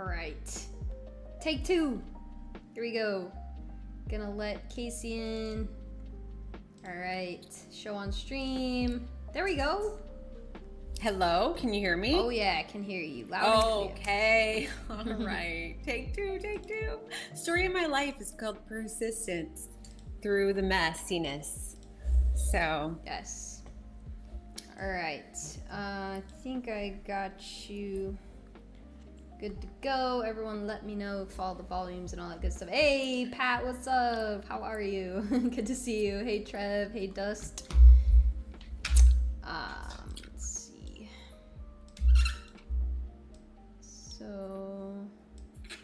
All right. Take two. Here we go. Gonna let Casey in. All right. Show on stream. There we go. Hello, can you hear me? Oh yeah, I can hear you loud and clear. Okay, all right. Take two. Story of my life is called Persistence Through the Messiness. So. Yes. All right. I think I got you good to go. Everyone let me know if all the volumes and all that good stuff. Hey, Pat, what's up? How are you? Good to see you. Hey, Trev. Hey, Dust. Let's see. So, I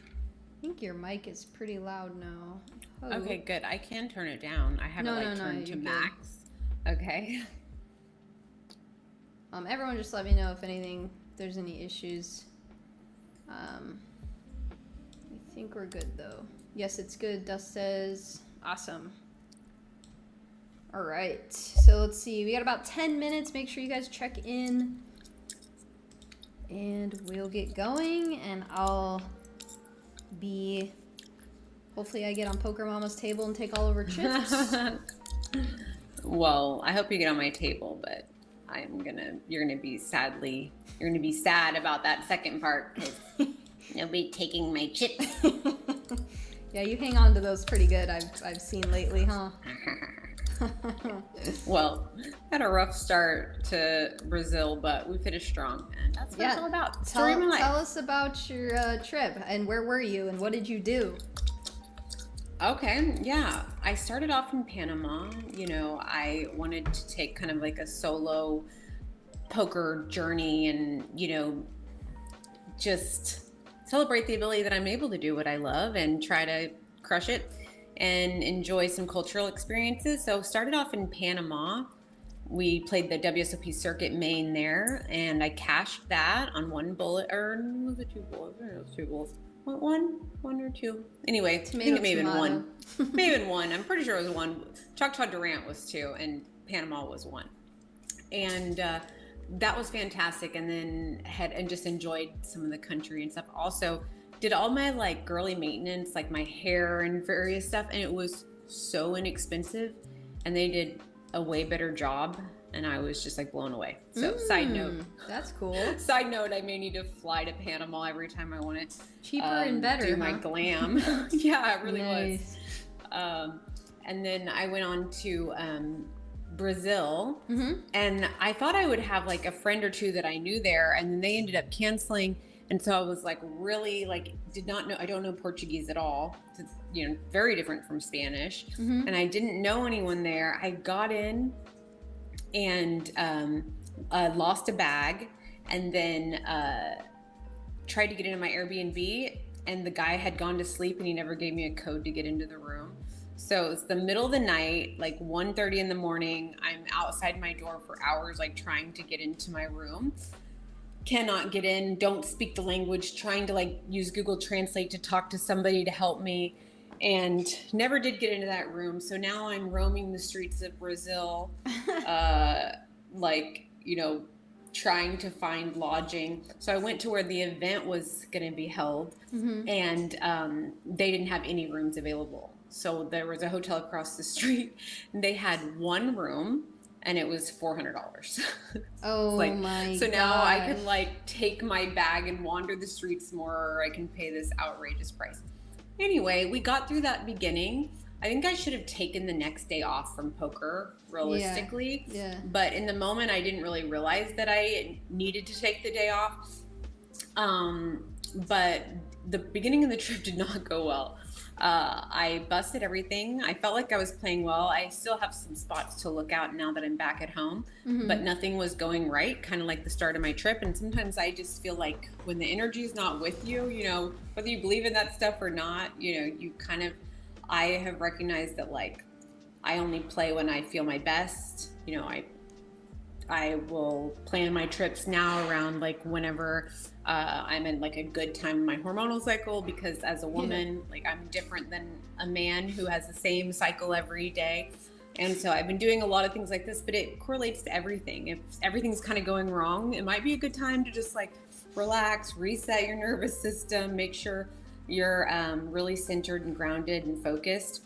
think your mic is pretty loud now. Oh. Okay, good. I can turn it down. I have it turned to max. Okay. Everyone just let me know if there's any issues. I think we're good though. Yes, it's good. Dust says awesome. All right, so let's see. We got about 10 minutes. Make sure you guys check in, and we'll get going. And hopefully I get on PokerMommaa's table and take all of her chips. Well, I hope you get on my table, but you're gonna be sad about that second part because nobody taking my chips. Yeah, you hang on to those pretty good. I've seen lately, huh? Well, had a rough start to Brazil, but we finished strong, and that's what it's all about. Story of my life. Tell us about your trip and where were you and what did you do? Okay, yeah. I started off in Panama. I wanted to take kind of like a solo poker journey and, just celebrate the ability that I'm able to do what I love and try to crush it and enjoy some cultural experiences. So started off in Panama. We played the WSOP circuit main there, and I cashed that on one bullet, or was it two bullets? I don't know, it was two bullets. One or two. Anyway, I think it may have been one. May have been one. I'm pretty sure it was one. Choctaw Durant was two, and Panama was one. And that was fantastic. And then just enjoyed some of the country and stuff. Also, did all my girly maintenance, like my hair and various stuff, and it was so inexpensive. And they did a way better job. And I was just blown away. So side note. That's cool. Side note, I may need to fly to Panama every time I want to cheaper and better, do my glam. Yeah, it really was. And then I went on to Brazil, and I thought I would have a friend or two that I knew there, and then they ended up canceling. And so I was really did not know. I don't know Portuguese at all. It's very different from Spanish, and I didn't know anyone there. I got in and lost a bag, and then tried to get into my Airbnb, and the guy had gone to sleep and he never gave me a code to get into the room. So it's the middle of the night, 1:30 in the morning. I'm outside my door for hours, trying to get into my room. Cannot get in, don't speak the language, trying to use Google Translate to talk to somebody to help me, and never did get into that room. So now I'm roaming the streets of Brazil, trying to find lodging. So I went to where the event was going to be held, and they didn't have any rooms available. So there was a hotel across the street, and they had one room, and it was $400. Oh my god. So now I can take my bag and wander the streets more, or I can pay this outrageous price. Anyway, we got through that beginning. I think I should have taken the next day off from poker, realistically. Yeah. But in the moment, I didn't really realize that I needed to take the day off. But the beginning of the trip did not go well. I busted everything. I felt like I was playing well. I still have some spots to look out now that I'm back at home, but nothing was going right, kind of like the start of my trip. And sometimes I just feel like when the energy is not with you, whether you believe in that stuff or not, I have recognized that I only play when I feel my best. I will plan my trips now around whenever I'm in a good time in my hormonal cycle, because as a woman, I'm different than a man who has the same cycle every day. And so I've been doing a lot of things like this, but it correlates to everything. If everything's kind of going wrong, it might be a good time to just relax, reset your nervous system, make sure you're really centered and grounded and focused.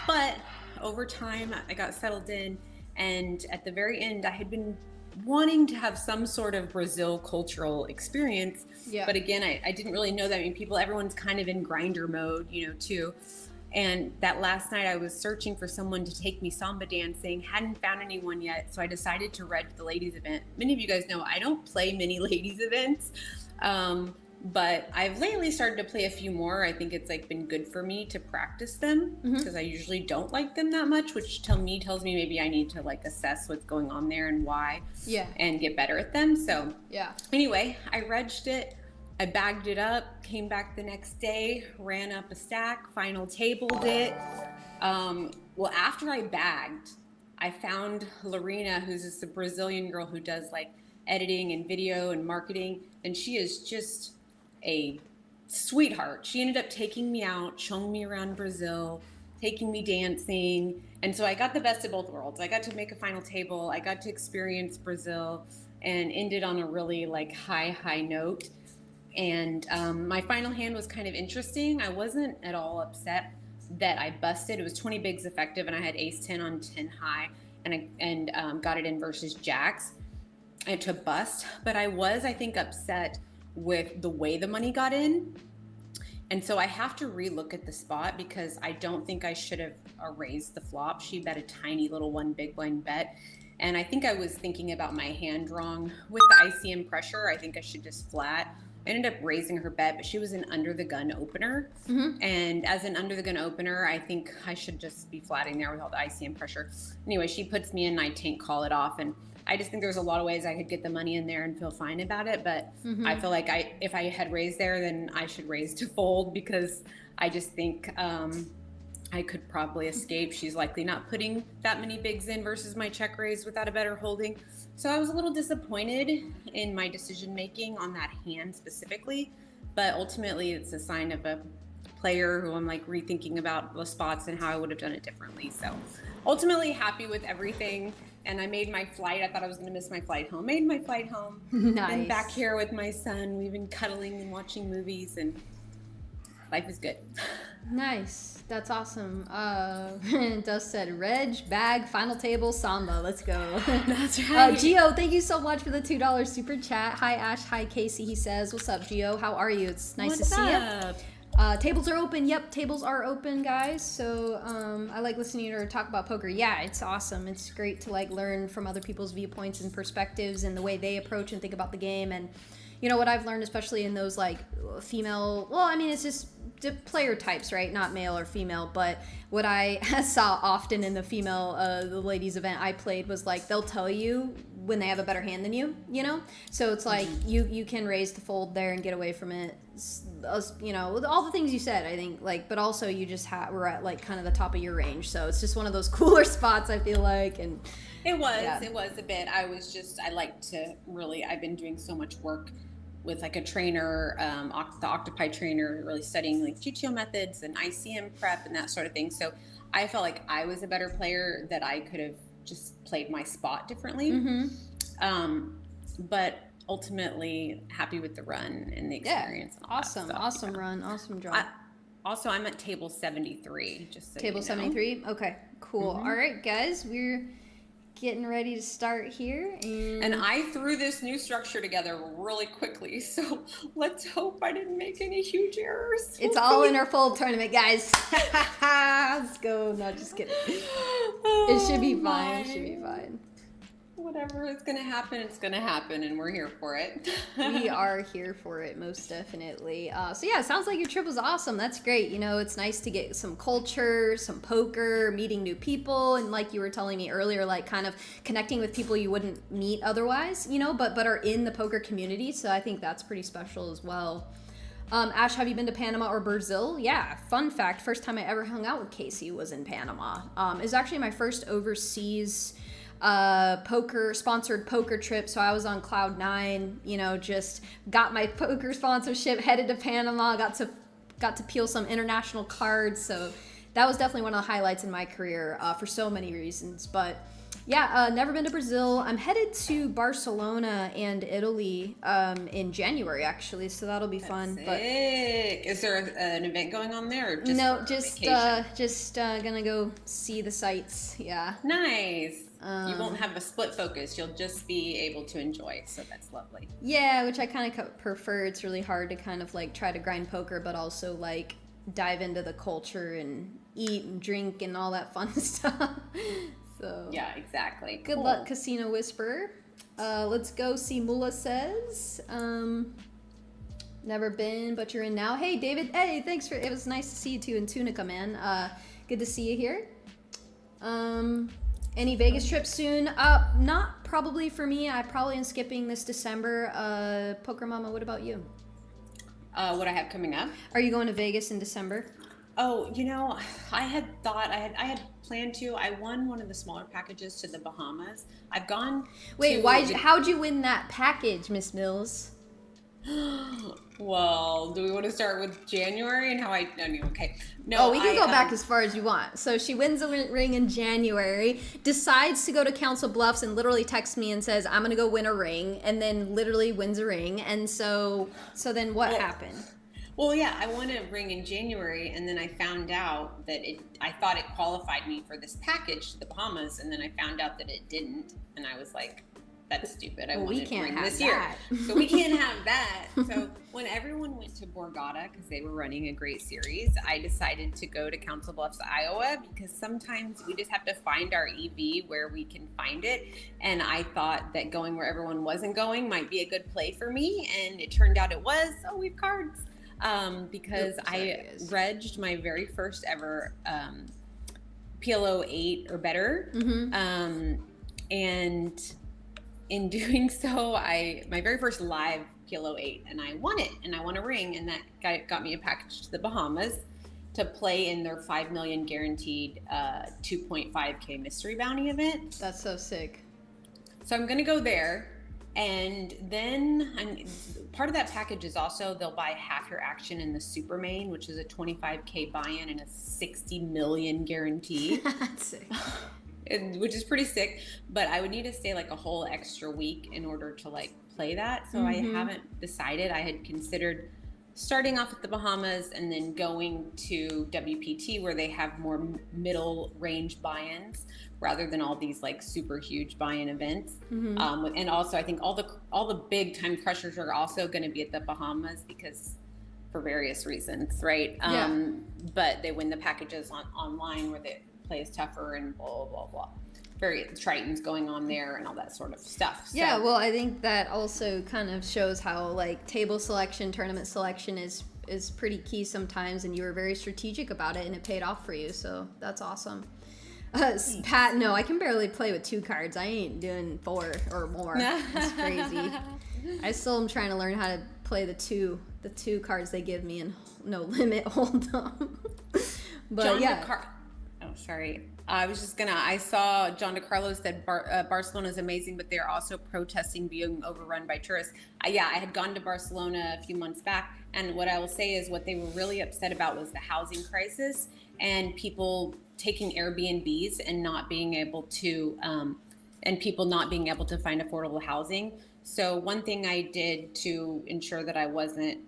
But over time, I got settled in, and at the very end, I had been wanting to have some sort of Brazil cultural experience. Yeah. But again, I didn't really know that many people. Everyone's kind of in grinder mode, too. And that last night I was searching for someone to take me samba dancing, hadn't found anyone yet. So I decided to reg the ladies event. Many of you guys know I don't play many ladies events. But I've lately started to play a few more. I think it's been good for me to practice them because I usually don't like them that much, which tells me maybe I need to assess what's going on there and why, and get better at them. So anyway, I regged it. I bagged it up, came back the next day, ran up a stack, final tabled it. Well, after I bagged, I found Lorena, who's this Brazilian girl who does editing and video and marketing, and she is just a sweetheart. She ended up taking me out, showing me around Brazil, taking me dancing, and so I got the best of both worlds. I got to make a final table, I got to experience Brazil, and ended on a really high note. And my final hand was kind of interesting. I wasn't at all upset that I busted. It was 20 bigs effective, and I had ace 10 on 10 high, and got it in versus jacks. I had to bust, but I was, I think, upset with the way the money got in. And so I have to relook at the spot because I don't think I should have raised the flop. She bet a tiny little one big blind bet. And I think I was thinking about my hand wrong with the ICM pressure. I think I should just flat. I ended up raising her bet, but she was an under the gun opener. And as an under the gun opener, I think I should just be flatting there without the ICM pressure. Anyway, she puts me in, I tank call it off. And I just think there's a lot of ways I could get the money in there and feel fine about it. But I feel like if I had raised there, then I should raise to fold because I just think I could probably escape. She's likely not putting that many bigs in versus my check raise without a better holding. So I was a little disappointed in my decision making on that hand specifically, but ultimately it's a sign of a player who I'm rethinking about the spots and how I would have done it differently. So ultimately happy with everything. And I made my flight. I thought I was going to miss my flight home. Made my flight home. Nice. And back here with my son. We've been cuddling and watching movies, and life is good. Nice. That's awesome. Dust said, reg, bag, final table, samba. Let's go. That's right. Gio, thank you so much for the $2 super chat. Hi, Ash. Hi, Casey. He says, what's up, Gio? How are you? It's nice to see you. Tables are open. Yep, tables are open, guys. So I like listening to her talk about poker. Yeah, it's awesome. It's great to learn from other people's viewpoints and perspectives and the way they approach and think about the game. And what I've learned, especially in those female, it's just player types, right? Not male or female, but what I saw often in the female, the ladies event I played was they'll tell you when they have a better hand than you, So it's you can raise the fold there and get away from it. All the things you said, I think, but also you just we're at kind of the top of your range. So it's just one of those cooler spots, I feel like. And it was a bit. I've been doing so much work with a trainer, the Octopi trainer, really studying GTO methods and ICM prep and that sort of thing. So I felt like I was a better player, that I could have just played my spot differently. But ultimately happy with the run and the experience. Yeah, awesome run, awesome draw. I'm at table 73. Just so table 73. Okay, cool. All right, guys, we're getting ready to start here, and I threw this new structure together really quickly, so let's hope I didn't make any huge errors. It's all in our fold tournament, guys. Let's go. No, just kidding. It should be fine. It should be fine. Whatever is going to happen, it's going to happen, and we're here for it. We are here for it, most definitely. So yeah, it sounds like your trip was awesome. That's great. It's nice to get some culture, some poker, meeting new people, and like you were telling me earlier, kind of connecting with people you wouldn't meet otherwise, but are in the poker community. So I think that's pretty special as well. Ash, have you been to Panama or Brazil? Yeah, fun fact, first time I ever hung out with Casey was in Panama. It was actually my first overseas sponsored poker trip. So I was on cloud 9, just got my poker sponsorship, headed to Panama, got to peel some international cards. So that was definitely one of the highlights in my career for so many reasons. But yeah, never been to Brazil. I'm headed to Barcelona and Italy in January, actually, so that'll be fun. Sick. But is there an event going on there? Or just no, vacation? just gonna go see the sights. Yeah. Nice. You won't have a split focus. You'll just be able to enjoy. So that's lovely. Yeah, which I kind of prefer. It's really hard to kind of like try to grind poker, but also like dive into the culture and eat and drink and all that fun stuff. So yeah, exactly. Good luck, Casino Whisperer. Let's go see Mula Says. Never been, but you're in now. Hey, David. Hey, thanks for. It was nice to see you too in Tunica, man. Good to see you here. Any Vegas trips soon? Not probably for me. I probably am skipping this December. PokerMommaa, what about you? What I have coming up? Are you going to Vegas in December? Oh, you know, I had thought I had planned to. I won one of the smaller packages to the Bahamas. I've gone. Wait, how'd you win that package, Miss Mills? Well, do we want to start with January and how I? No, okay. No, oh, we can go back as far as you want. So she wins a ring in January, decides to go to Council Bluffs, and literally texts me and says, "I'm gonna go win a ring," and then literally wins a ring. And so then what happened? Well, yeah, I won a ring in January, and then I found out that I thought it qualified me for this package to the Bahamas, and then I found out that it didn't, and I was like, that's stupid. I wanted a ring this year. So we can't have that. So when everyone went to Borgata, because they were running a great series, I decided to go to Council Bluffs, Iowa, because sometimes we just have to find our EV where we can find it. And I thought that going where everyone wasn't going might be a good play for me, and it turned out it was. Oh, we have cards. Because I regged my very first ever PLO 8 or better. And in doing so, my very first live PLO 8, and I won it, and I won a ring, and that got me a package to the Bahamas to play in their 5 million guaranteed 2.5K mystery bounty event. That's so sick. So I'm going to go there. And then part of that package is also they'll buy half your action in the super main, which is a 25K buy-in and a 60 million guarantee. That's sick. Which is pretty sick, but I would need to stay like a whole extra week in order to like play that. So I haven't decided. I had considered starting off at the Bahamas and then going to WPT where they have more middle range buy-ins rather than all these like super huge buy-in events. And also I think all the big time crushers are also going to be at the Bahamas because for various reasons, right? But they win the packages online where the play is tougher and blah, blah, blah. Various Tritons going on there and all that sort of stuff. So, yeah, well, I think that also kind of shows how like table selection, tournament selection is pretty key sometimes, and you were very strategic about it and it paid off for you. So that's awesome. Pat, no, I can barely play with 2 cards. I ain't doing 4 or more. That's crazy. I still am trying to learn how to play the two cards they give me and no limit hold them. But sorry. I saw John DeCarlo said Barcelona is amazing, but they're also protesting being overrun by tourists. I had gone to Barcelona a few months back, and what I will say is what they were really upset about was the housing crisis and people taking Airbnbs and not being able to, and people not being able to find affordable housing. So one thing I did to ensure that I wasn't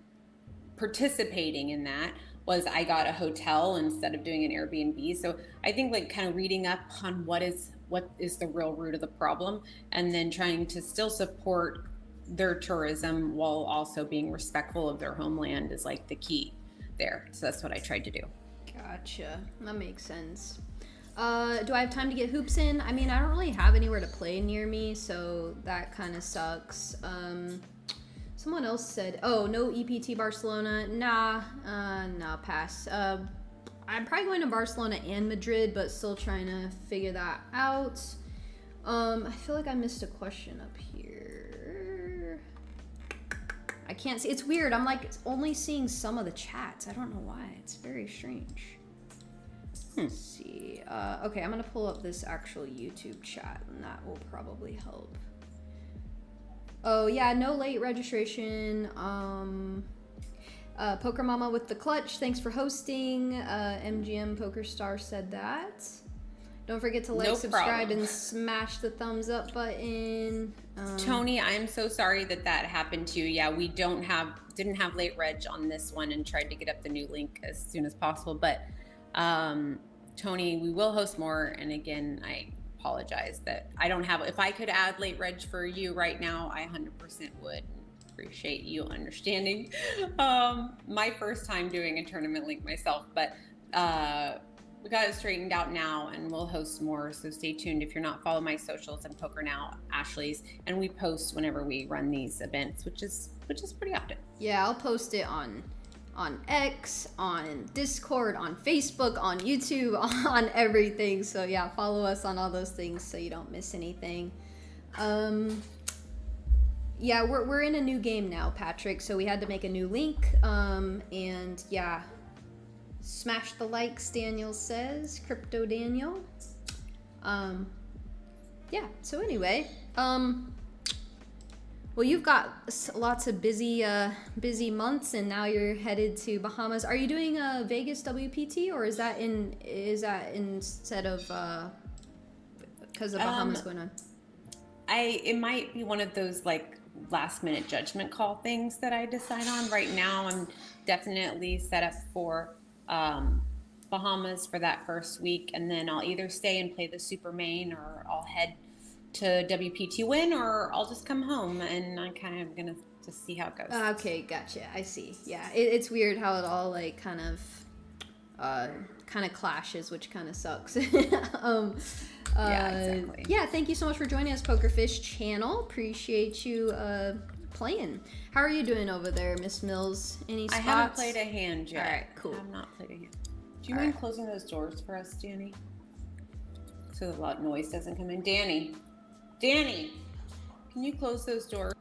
participating in that was I got a hotel instead of doing an Airbnb. So I think like kind of reading up on what is the real root of the problem, and then trying to still support their tourism while also being respectful of their homeland is like the key there. So that's what I tried to do. Gotcha. That makes sense. Do I have time to get hoops in? I mean, I don't really have anywhere to play near me, so that kind of sucks. Someone else said, oh, no EPT Barcelona. Nah, pass. I'm probably going to Barcelona and Madrid, but still trying to figure that out. I feel like I missed a question up here. I can't see. It's weird. I'm like only seeing some of the chats. I don't know why. It's very strange. Let's see. Okay, I'm going to pull up this actual YouTube chat, and that will probably help. Oh yeah, no late registration. PokerMommaa with the clutch. Thanks for hosting. MGM PokerStar said that. Don't forget to like, subscribe, and smash the thumbs up button. Tony, I'm so sorry that happened to you. Yeah, we didn't have late reg on this one and tried to get up the new link as soon as possible. But Tony, we will host more. And again, I apologize that I don't have. If I could add late reg for you right now, I 100% would. Appreciate you understanding. My first time doing a tournament link myself, but we got it straightened out now, and we'll host more. So stay tuned. If you're not following my socials and Poker Now, Ashley's, and we post whenever we run these events, which is pretty often. Yeah, I'll post it on X, on Discord, on Facebook, on YouTube, on everything. So yeah, follow us on all those things so you don't miss anything. Yeah, we're in a new game now, Patrick. So we had to make a new link. And yeah. Smash the likes, Daniel says. Crypto Daniel. Yeah, so anyway. Well, you've got lots of busy months, and now you're headed to Bahamas. Are you doing a Vegas WPT, or is that instead of because of Bahamas going on? It might be one of those like last minute judgment call things that I decide on. Right now, I'm definitely set up for Bahamas for that first week, and then I'll either stay and play the Super Main, or I'll head to WPT win, or I'll just come home, and I'm kind of gonna just see how it goes. Okay, gotcha. I see. Yeah, it's weird how it all like kind of clashes, which kind of sucks. Yeah, exactly. Yeah, thank you so much for joining us, Pokerfish channel. Appreciate you playing. How are you doing over there, Miss Mills? Any spots? I haven't played a hand yet. All right, cool. I have not played a hand. Do you mind closing those doors for us, Danny? So the loud noise doesn't come in. Danny, can you close those doors?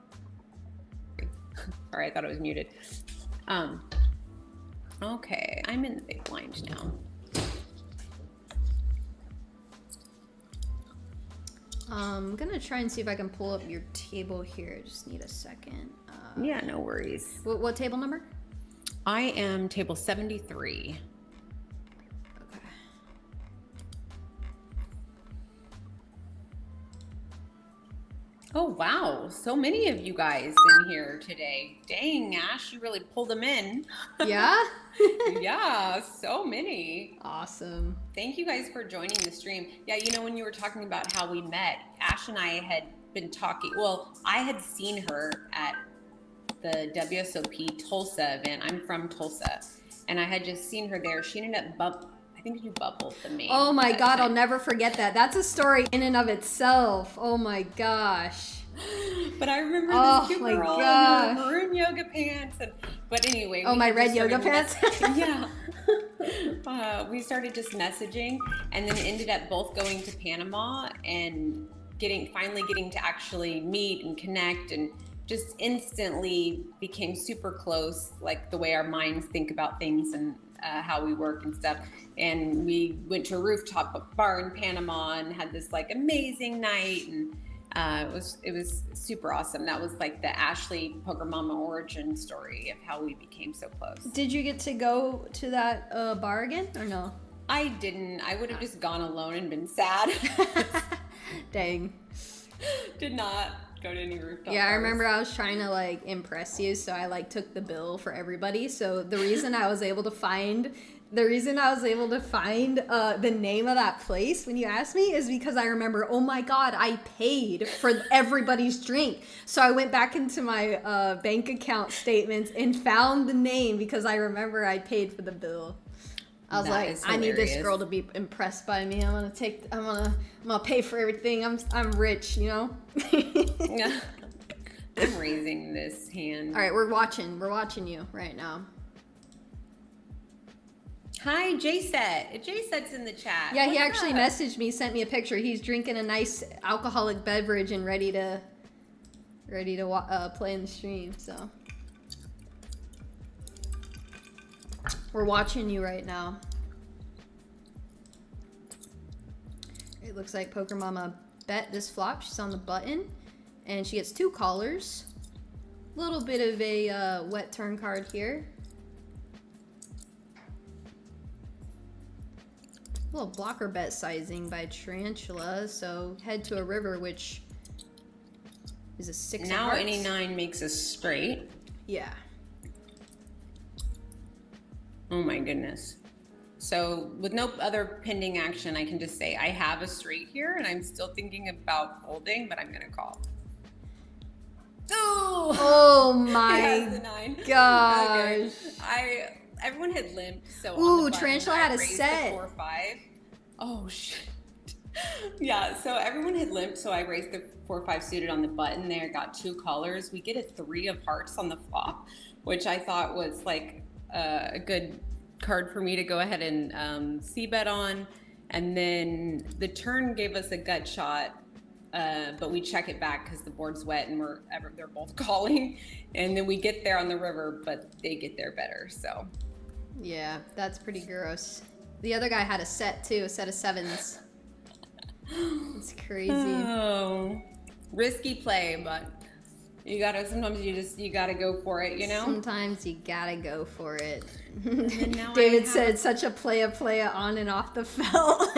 Sorry, I thought it was muted. Okay, I'm in the big blind now. I'm gonna try and see if I can pull up your table here. Just need a second. Yeah, no worries. What table number? I am table 73. Okay. Oh, wow. So many of you guys in here today. Dang, Ash, you really pulled them in. Yeah? Yeah, so many. Awesome. Thank you guys for joining the stream. Yeah, you know, when you were talking about how we met, Ash and I had been talking. Well, I had seen her at the WSOP Tulsa event. I'm from Tulsa. And I had just seen her there. She ended up I think you bubbled the main. Oh my God, I'll never forget that. That's a story in and of itself. Oh my gosh. But I remember this cute girl in her maroon yoga pants. But anyway. Oh, my red yoga pants? Yeah. We started just messaging, and then ended up both going to Panama and finally getting to actually meet and connect, and just instantly became super close, like the way our minds think about things and how we work and stuff. And we went to a rooftop bar in Panama and had this like amazing night, and it was super awesome. That was like the Ashley PokerMommaa origin story of how we became so close. Did you get to go to that bar again, or no? I didn't. I would have just gone alone and been sad. Dang. Did not go to any rooftop Yeah, bars. I remember I was trying to like impress you, so I like took the bill for everybody. So the reason I was able to find the name of that place when you asked me is because I remember, oh my God, I paid for everybody's drink. So I went back into my bank account statements and found the name because I remember I paid for the bill. I was like, I need this girl to be impressed by me. I'm gonna pay for everything. I'm rich, you know? Yeah. I'm raising this hand. All right, we're watching you right now. Hi, J-Set. J-Set's in the chat. Yeah, he actually messaged me, sent me a picture. He's drinking a nice alcoholic beverage and ready to play in the stream. So we're watching you right now. It looks like PokerMommaa bet this flop. She's on the button, and she gets 2 callers. A little bit of a wet turn card here. little blocker bet sizing by Tarantula. So head to a river, which is a 6 Now of hearts. any 9 makes us straight. Yeah. Oh my goodness. So with no other pending action, I can just say I have a straight here, and I'm still thinking about folding, but I'm gonna call. Oh my the 9. gosh. Okay. Everyone had limped, so Ooh, on the button, Tarantula I had a raised set. the 4-5. Oh shit. Yeah, so everyone had limped, so I raised the 4-5 suited on the button there, got 2 callers. We get a 3 of hearts on the flop, which I thought was like a good card for me to go ahead and c-bet on. And then the turn gave us a gut shot, but we check it back because the board's wet and they're both calling. And then we get there on the river, but they get there better, so. Yeah, that's pretty gross. The other guy had a set too, a set of 7s. It's crazy. Oh, risky play, but sometimes you gotta go for it, you know? Sometimes you gotta go for it. Now David said, such a playa on and off the felt.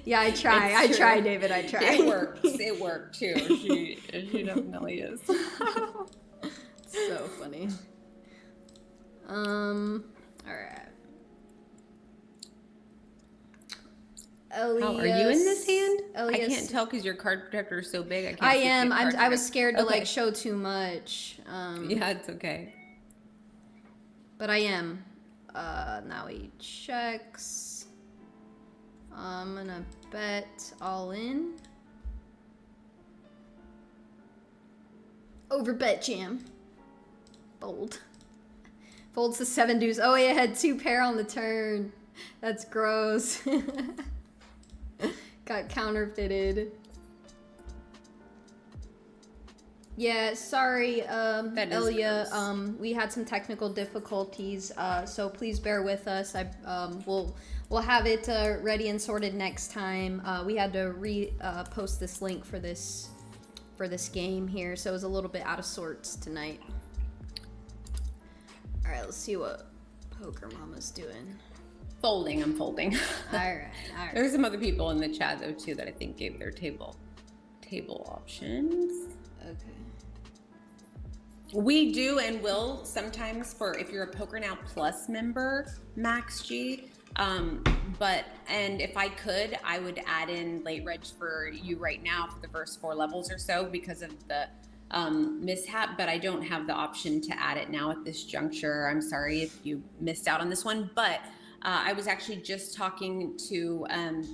Yeah, I try, David, I try. It works. It worked too. She definitely is. So funny. All right. Elias, How are you in this hand? Elias, I can't tell because your card protector is so big. I am. I was scared to like show too much. Yeah, it's okay. But I am. Now he checks. I'm gonna bet all in. Over bet jam. Fold. Folds the 7 deuce. Oh, he had 2 pair on the turn. That's gross. Got counterfeited. Yeah, sorry, Elia. We had some technical difficulties, so please bear with us. We'll have it ready and sorted next time. We had to post this link for this game here, so it was a little bit out of sorts tonight. All right, let's see what PokerMomma's doing. Folding. I'm folding. All right. There's some other people in the chat though too that I think gave their table options. Okay. We do and will sometimes if you're a Poker Now Plus member, Max G. And if I could, I would add in late reg for you right now for the first 4 levels or so because of the mishap, but I don't have the option to add it now at this juncture. I'm sorry if you missed out on this one, but I was actually just talking to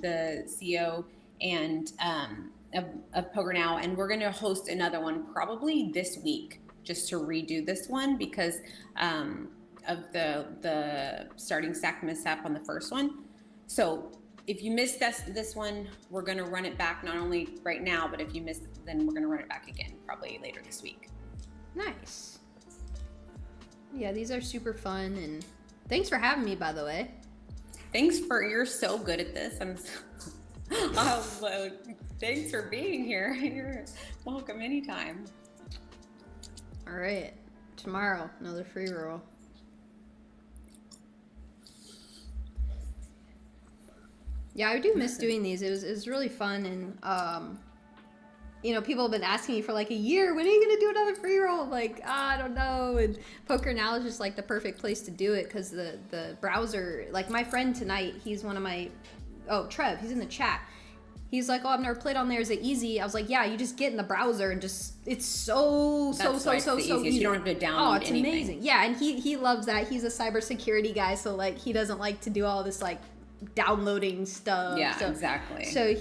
the CEO and of Poker Now, and we're going to host another one probably this week just to redo this one because of the starting stack mishap on the first one. So if you missed this one, we're going to run it back not only right now, but if you missed, then we're going to run it back again probably later this week. Nice. Yeah, these are super fun, and thanks for having me, by the way. You're so good at this. Thanks for being here. You're welcome anytime. All right, tomorrow, another free roll. Yeah, I do miss doing these. It was really fun, and people have been asking me for like a year, when are you gonna do another free roll? I'm like, I don't know. And Poker Now is just like the perfect place to do it because the browser, like my friend tonight, he's one of my, Trev, he's in the chat. He's like, I've never played on there. Is it easy? I was like, yeah, you just get in the browser and it's so easy. You don't have to download it's anything. Amazing. Yeah, and he loves that. He's a cybersecurity guy, so like he doesn't like to do all this like downloading stuff. Yeah, exactly. So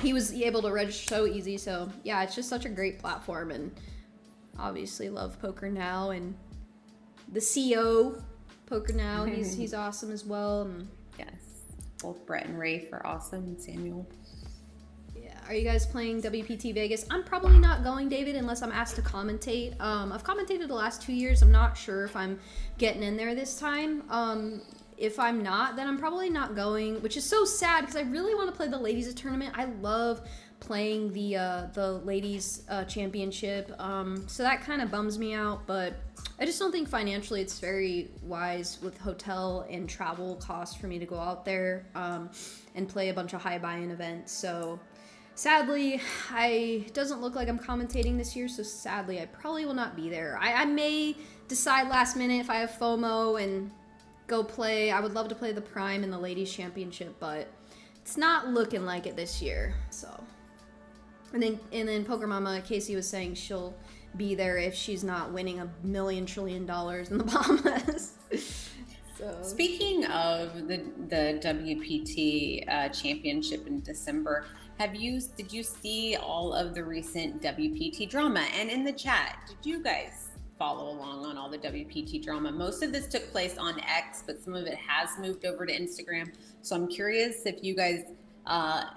he was able to register so easy. So yeah, it's just such a great platform, and obviously love Poker Now and the CEO Poker Now. He's awesome as well. And yes, both Brett and Rafe are awesome, and Samuel. Yeah, are you guys playing WPT Vegas? I'm probably not going, David, unless I'm asked to commentate. I've commentated the last 2 years. I'm not sure if I'm getting in there this time. if I'm not, then I'm probably not going, which is so sad because I really want to play the ladies tournament. I love playing the ladies championship, so that kind of bums me out, but I just don't think financially it's very wise with hotel and travel costs for me to go out there and play a bunch of high buy-in events. So sadly, it doesn't look like I'm commentating this year, so sadly I probably will not be there. I may decide last minute if I have FOMO and go play. I would love to play the Prime and the ladies championship, but it's not looking like it this year. So and then PokerMommaa, Casey was saying she'll be there if she's not winning $1 million trillion in the Bahamas. So. Speaking of the WPT championship in December, did you see all of the recent WPT drama? And in the chat, did you guys follow along on all the WPT drama? Most of this took place on X, but some of it has moved over to Instagram. So I'm curious if you guys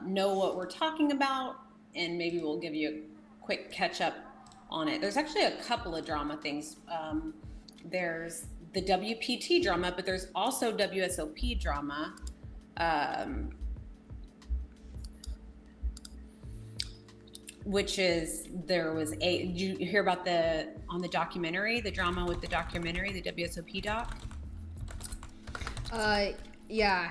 know what we're talking about, and maybe we'll give you a quick catch up on it. There's actually a couple of drama things. There's the WPT drama, but there's also WSOP drama. Which is, did you hear about on the documentary, the drama with the documentary, the WSOP doc? Yeah.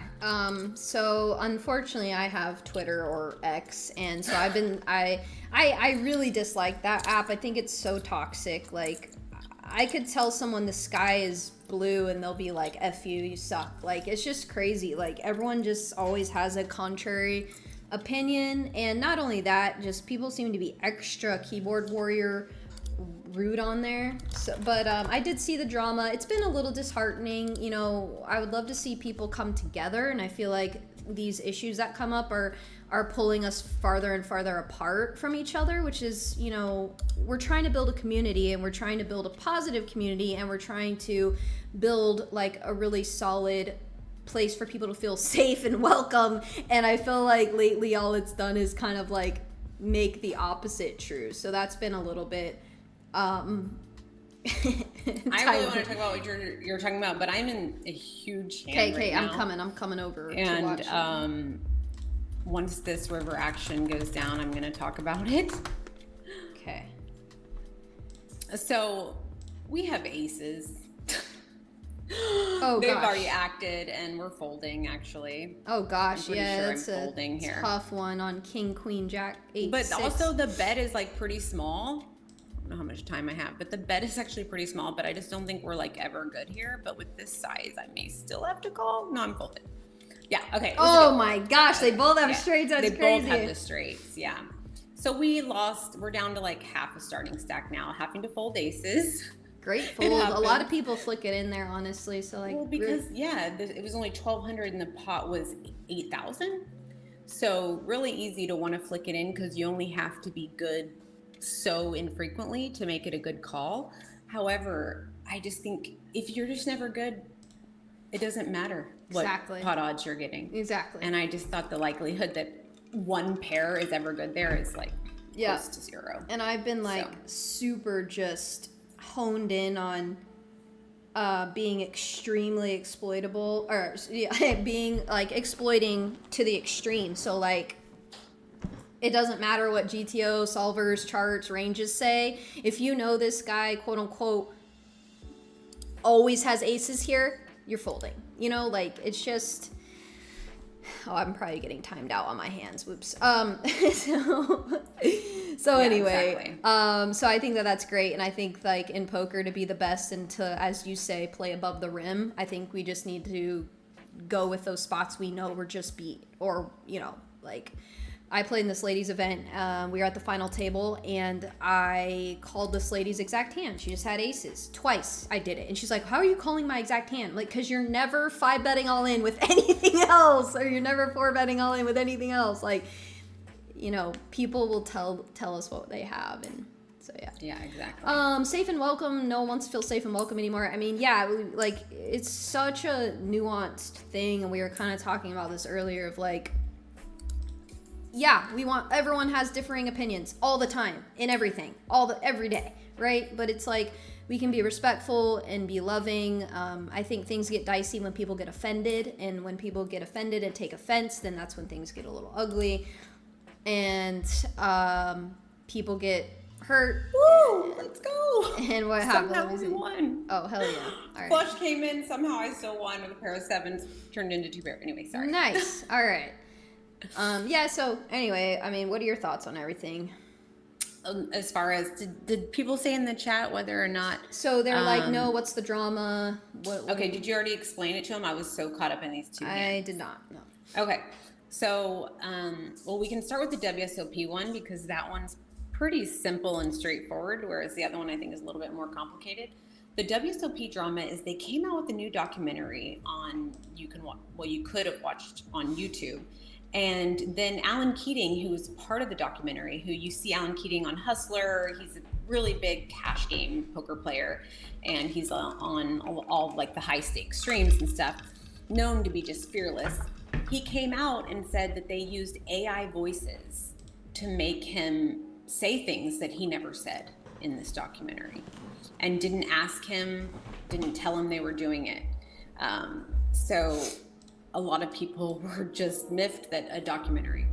So unfortunately I have Twitter or X, and so I really dislike that app. I think it's so toxic. Like, I could tell someone the sky is blue and they'll be like, F you, you suck. Like, it's just crazy. Like, everyone just always has a contrary opinion, and not only that, just people seem to be extra keyboard warrior rude on there. So, but I did see the drama. It's been a little disheartening. You know, I would love to see people come together, and I feel like these issues that come up are pulling us farther and farther apart from each other, which is, you know, we're trying to build a community, and we're trying to build a positive community, and we're trying to build like a really solid place for people to feel safe and welcome. And I feel like lately all it's done is kind of like make the opposite true. So that's been a little bit I really want to talk about what you're talking about, but I'm in a huge hand right now. I'm coming over and to watch once this river action goes down, I'm going to talk about it. Okay. So we have aces. Oh, They've gosh. already acted, and we're folding, actually. Oh gosh, yeah, that's a here. Tough one on King, Queen, Jack, 8, But 6. also the bet is like pretty small. I don't know how much time I have, but the bet is actually pretty small. But I just don't think we're like ever good here. But with this size, I may still have to call. No, I'm folding. Yeah. Okay. Oh my gosh, they both have straights. That's they crazy. They both have the straights. Yeah. So we lost. We're down to like half a starting stack now, having to fold aces. Great fold. A lot of people flick it in there, honestly. So like, well, because it was only 1,200 and the pot was 8,000. So really easy to want to flick it in because you only have to be good so infrequently to make it a good call. However, I just think if you're just never good, it doesn't matter what pot odds you're getting. Exactly. And I just thought the likelihood that one pair is ever good there is like close to zero. And I've been like super just honed in on being extremely exploitable, or being like exploiting to the extreme. So like, it doesn't matter what GTO, solvers, charts, ranges say. If you know this guy, quote unquote, always has aces here, you're folding. You know, like, it's just, oh, I'm probably getting timed out on my hands. Whoops. So anyway, exactly. So I think that's great. And I think like in poker, to be the best and to, as you say, play above the rim, I think we just need to go with those spots we know we're just beat, or, you know, like, I played in this lady's event. We were at the final table, and I called this lady's exact hand. She just had aces. Twice I did it. And she's like, how are you calling my exact hand? Like, because you're never 5-betting all in with anything else, or you're never 4-betting all in with anything else. Like, you know, people will tell us what they have. And so, yeah. Yeah, exactly. Safe and welcome. No one wants to feel safe and welcome anymore. I mean, yeah, like, it's such a nuanced thing. And we were kind of talking about this earlier of like, yeah, everyone has differing opinions all the time in everything, every day, right? But it's like, we can be respectful and be loving. I think things get dicey when people get offended, and when people get offended and take offense, then that's when things get a little ugly, and people get hurt. Woo! Let's go! And what happened? Somehow we won. Oh, hell yeah. All right. Flush came in. Somehow I still won with a pair of sevens. Turned into 2 pairs. Anyway, sorry. Nice. All right. Yeah, so anyway, I mean, what are your thoughts on everything? As far as, did people say in the chat whether or not... So they're like, no, what's the drama? What okay, did you already explain it to them? I was so caught up in these two. I did not, no. Okay, so, well, we can start with the WSOP one because that one's pretty simple and straightforward, whereas the other one I think is a little bit more complicated. The WSOP drama is they came out with a new documentary on, you could have watched on YouTube. And then Alan Keating, who was part of the documentary, who you see Alan Keating on Hustler, he's a really big cash game poker player, and he's on all like the high stakes streams and stuff, known to be just fearless. He came out and said that they used AI voices to make him say things that he never said in this documentary, and didn't ask him, didn't tell him they were doing it. So a lot of people were just miffed that a documentary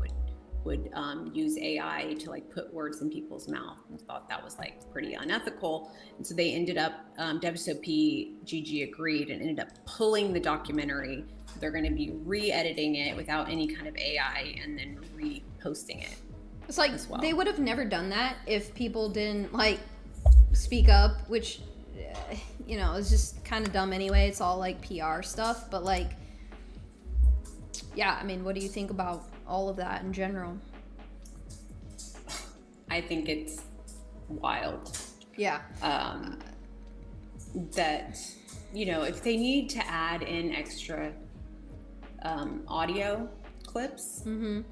would use AI to like put words in people's mouth, and thought that was like pretty unethical. And so they ended up, WSOP GG agreed and ended up pulling the documentary. They're going to be re-editing it without any kind of AI and then reposting it. It's like they would have never done that if people didn't like speak up, which, you know, is just kind of dumb anyway. It's all like PR stuff, but like, yeah, I mean, what do you think about all of that in general? I think it's wild. Yeah. That, you know, if they need to add in extra audio clips,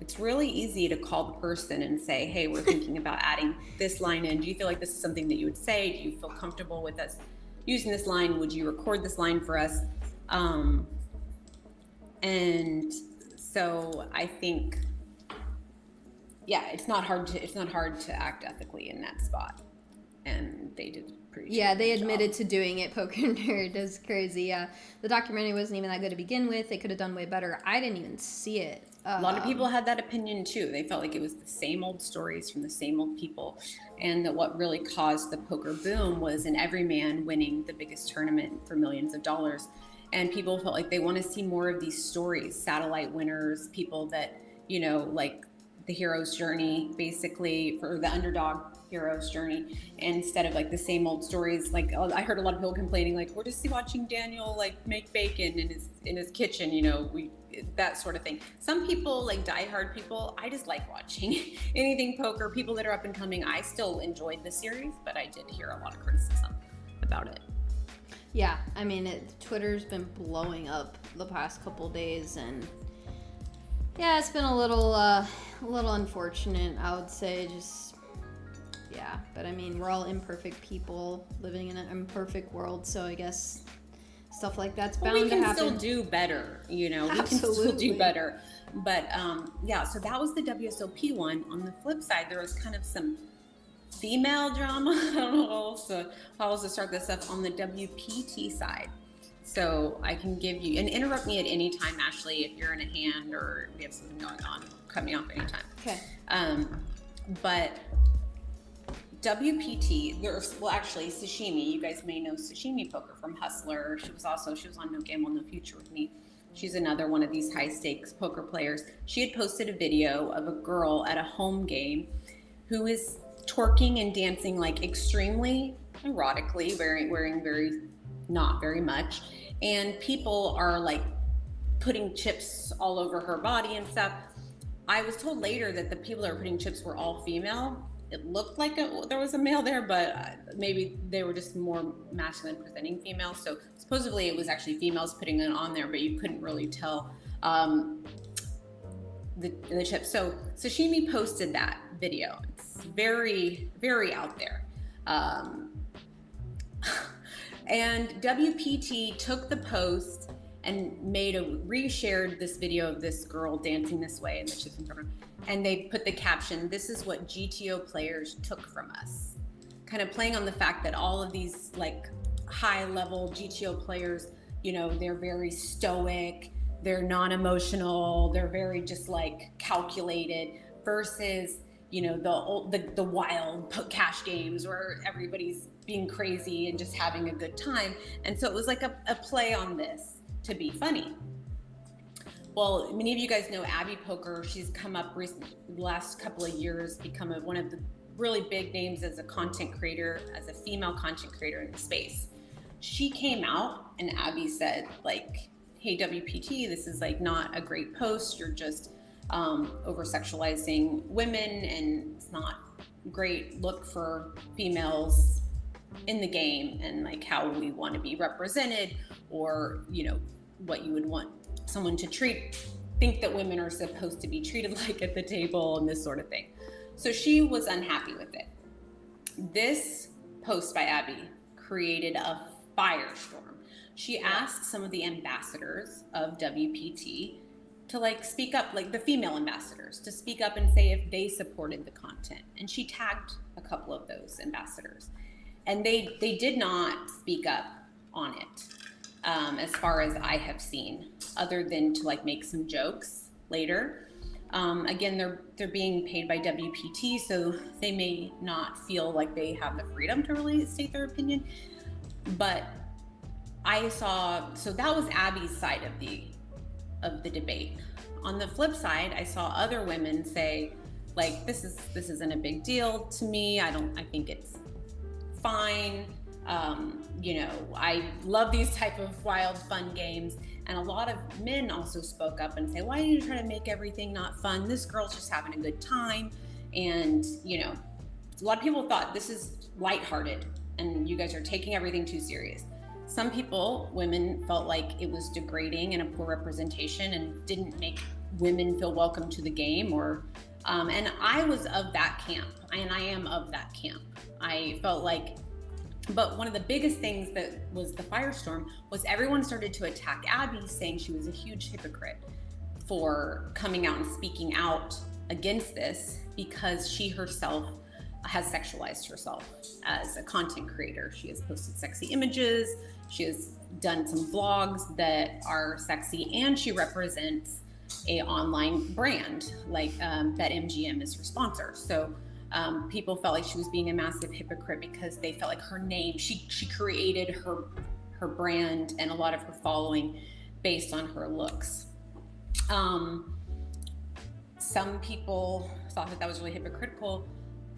it's really easy to call the person and say, hey, we're thinking about adding this line in. Do you feel like this is something that you would say? Do you feel comfortable with us using this line? Would you record this line for us? And so I think, yeah, it's not hard to act ethically in that spot, and they did pretty. Yeah, they admitted to doing it. Poker Nerd is crazy. Yeah, the documentary wasn't even that good to begin with. They could have done way better. I didn't even see it. A lot of people had that opinion too. They felt like it was the same old stories from the same old people, and that what really caused the poker boom was an everyman winning the biggest tournament for millions of dollars. And people felt like they want to see more of these stories, satellite winners, people that, you know, like the hero's journey, basically, for the underdog hero's journey, instead of like the same old stories. Like, I heard a lot of people complaining, like, we're just watching Daniel like make bacon in his kitchen, you know, that sort of thing. Some people, like diehard people, I just like watching anything poker. People that are up and coming, I still enjoyed the series, but I did hear a lot of criticism about it. Yeah, I mean, Twitter's been blowing up the past couple days, and yeah, it's been a little unfortunate, I would say. Just, yeah, but I mean, we're all imperfect people living in an imperfect world, so I guess stuff like that's bound to happen. We can still do better, you know. Absolutely. We can still do better. But yeah, so that was the WSOP one. On the flip side, there was kind of some female drama. I don't know how else to start this up on the WPT side. So I can give you, and interrupt me at any time, Ashley, if you're in a hand or we have something going on. Cut me off anytime. Okay. But WPT, actually Sashimi. You guys may know Sashimi Poker from Hustler. She was on No Gamble, No Future with me. She's another one of these high stakes poker players. She had posted a video of a girl at a home game who is twerking and dancing like extremely erotically, wearing very, not very much. And people are like putting chips all over her body and stuff. I was told later that the people that were putting chips were all female. It looked like there was a male there, but maybe they were just more masculine presenting females. So supposedly it was actually females putting it on there, but you couldn't really tell the chips. So Sashimi posted that video. It's very, very out there. And WPT took the post and reshared this video of this girl dancing this way and the chips in front of her. And they put the caption, "This is what GTO players took from us." kind of playing on the fact that all of these like high level GTO players, you know, they're very stoic, they're non-emotional, they're very just like calculated, versus, you know, the wild cash games where everybody's being crazy and just having a good time. And so it was like a play on this to be funny. Well, many of you guys know Abby Poker. She's come up recently, the last couple of years, become one of the really big names as a content creator, as a female content creator in the space. She came out and Abby said like, hey, WPT, this is like not a great post. You're just over-sexualizing women, and it's not a great look for females in the game and like how we want to be represented, or, you know, what you would want someone to think that women are supposed to be treated like at the table and this sort of thing. So she was unhappy with it. This post by Abby created a firestorm. She asked some of the ambassadors of WPT to like speak up, like the female ambassadors, to speak up and say if they supported the content. And she tagged a couple of those ambassadors. And they did not speak up on it, as far as I have seen, other than to like make some jokes later. Again, they're being paid by WPT, so they may not feel like they have the freedom to really state their opinion. But I saw, so that was Abby's side of the debate. On the flip side, I saw other women say, like, this isn't a big deal to me. I think it's fine. You know, I love these type of wild, fun games. And a lot of men also spoke up and say, why are you trying to make everything not fun? This girl's just having a good time. And, you know, a lot of people thought this is lighthearted and you guys are taking everything too serious. Some people, women, felt like it was degrading and a poor representation and didn't make women feel welcome to the game, or and I was of that camp, and I am of that camp. I felt like, but one of the biggest things that was the firestorm was everyone started to attack Abby, saying she was a huge hypocrite for coming out and speaking out against this, because she herself has sexualized herself as a content creator. She has posted sexy images, she has done some vlogs that are sexy, and she represents a online brand like BetMGM is her sponsor. So people felt like she was being a massive hypocrite because they felt like her name, she created her brand and a lot of her following based on her looks. Some people thought that was really hypocritical.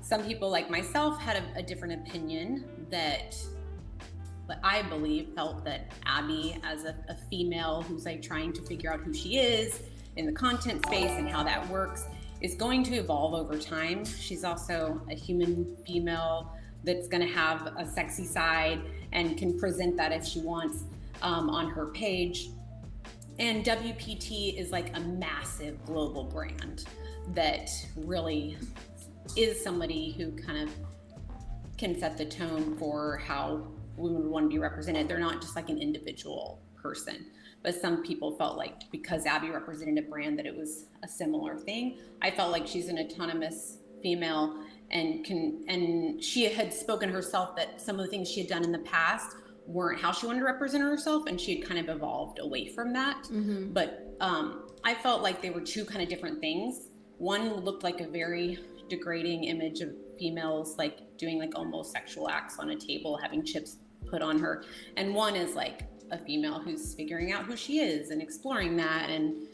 Some people, like myself, had a different opinion, that I believe felt that Abby, as a female who's like trying to figure out who she is in the content space and how that works, is going to evolve over time. She's also a human female that's going to have a sexy side and can present that if she wants on her page. And WPT is like a massive global brand that really is somebody who kind of can set the tone for how women would want to be represented. They're not just like an individual person. But some people felt like because Abby represented a brand that it was a similar thing. I felt like she's an autonomous female and she had spoken herself that some of the things she had done in the past weren't how she wanted to represent herself, and she had kind of evolved away from that. Mm-hmm. But I felt like they were two kind of different things. One looked like a very degrading image of females like doing like almost sexual acts on a table, having chips put on her, and one is like a female who's figuring out who she is and exploring that, and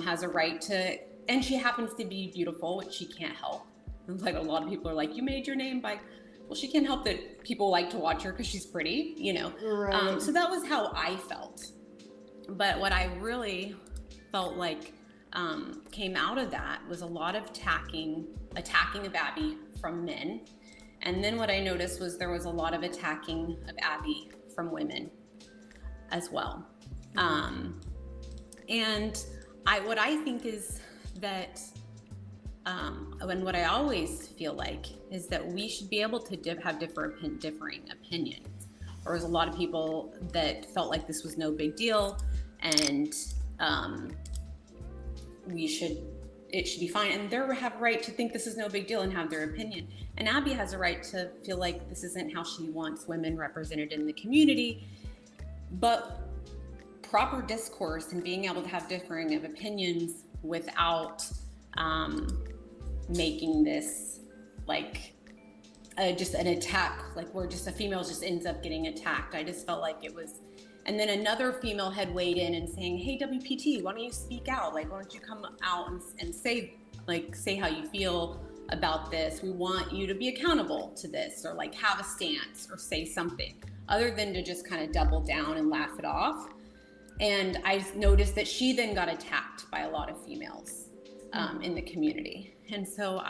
has a right to, and she happens to be beautiful, which she can't help. Like a lot of people are like, you made your name by, well, she can't help that people like to watch her because she's pretty, you know. Right. So that was how I felt. But what I really felt like came out of that was a lot of attacking of Abby from men. And then what I noticed was there was a lot of attacking of Abby from women as well. And what I think is that, and what I always feel like is that we should be able to have differing opinions. There was a lot of people that felt like this was no big deal, and we should it should be fine, and they have a right to think this is no big deal and have their opinion. And Abby has a right to feel like this isn't how she wants women represented in the community. But proper discourse and being able to have differing of opinions without making this like just an attack, like where just a female just ends up getting attacked. I just felt like it was. And then another female had weighed in and saying, hey, WPT, why don't you speak out? Like, why don't you come out and say how you feel about this? We want you to be accountable to this, or like have a stance or say something other than to just kind of double down and laugh it off. And I noticed that she then got attacked by a lot of females in the community. And so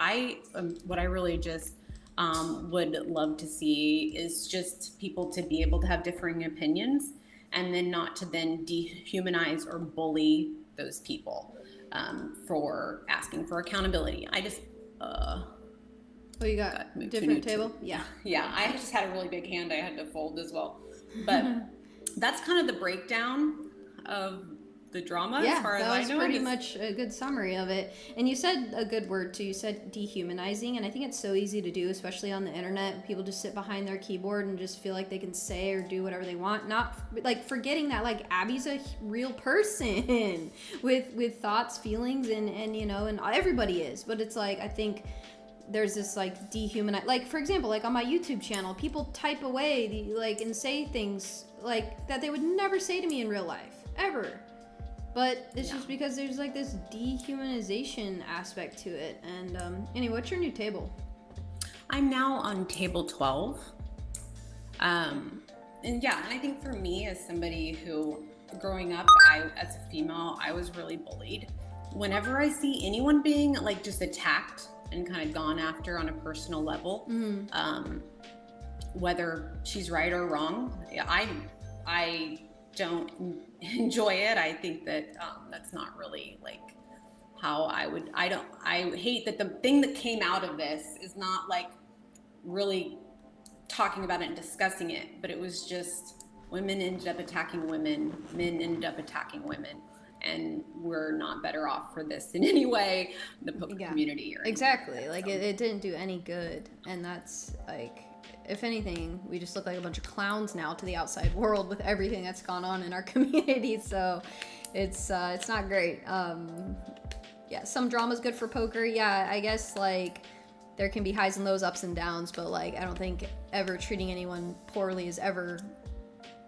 what I really just would love to see is just people to be able to have differing opinions, and then not to then dehumanize or bully those people for asking for accountability. I just you got a different table? Yeah. Yeah, I just had a really big hand I had to fold as well. But that's kind of the breakdown of the drama as far as I know. Yeah, that was pretty much a good summary of it. And you said a good word too. You said dehumanizing, and I think it's so easy to do, especially on the internet. People just sit behind their keyboard and just feel like they can say or do whatever they want, not like forgetting that like Abby's a real person with thoughts, feelings, and you know, and everybody is. But it's like, I think there's this like dehumanize, like for example, like on my YouTube channel, people type away and say things like that they would never say to me in real life ever. But it's just because there's like this dehumanization aspect to it. And anyway, what's your new table? I'm now on table 12. And I think for me as somebody who, growing up, as a female, I was really bullied. Whenever I see anyone being like just attacked and kind of gone after on a personal level, whether she's right or wrong, I don't enjoy it. I think that that's not really like how I hate that the thing that came out of this is not like really talking about it and discussing it, but it was just women ended up attacking women, men ended up attacking women, and we're not better off for this in any way, the poker community or exactly. Like it didn't do any good, and that's like, if anything, we just look like a bunch of clowns now to the outside world with everything that's gone on in our community. So it's not great. Some drama's good for poker. Yeah, I guess like there can be highs and lows, ups and downs, but like I don't think ever treating anyone poorly is ever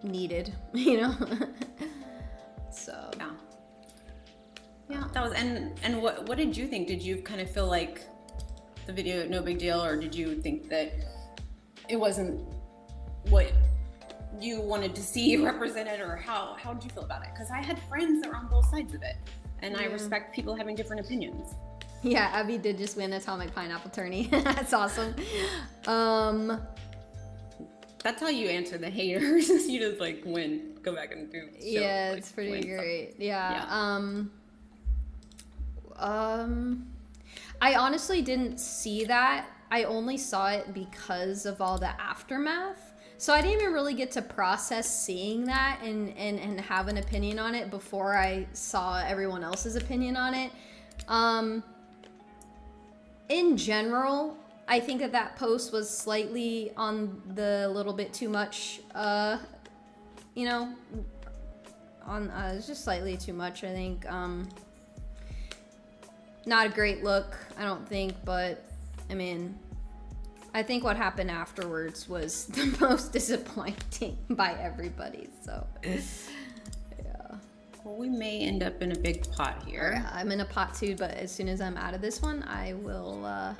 needed, you know? So yeah. That was and what did you think? Did you kind of feel like the video no big deal, or did you think that it wasn't what you wanted to see represented, or how did you feel about it? Because I had friends that were on both sides of it, and I respect people having different opinions. Yeah, Abby did just win Atomic Pineapple Tourney. That's awesome. That's how you answer the haters. You just like go back and do. Yeah, it's pretty great. Yeah. I honestly didn't see that. I only saw it because of all the aftermath. So I didn't even really get to process seeing that and have an opinion on it before I saw everyone else's opinion on it. In general, I think that post was slightly on the little bit too much, it's just slightly too much, I think. Not a great look, I don't think, but I mean, I think what happened afterwards was the most disappointing by everybody, so yeah. Well, we may end up in a big pot here. Yeah, I'm in a pot too, but as soon as I'm out of this one, I will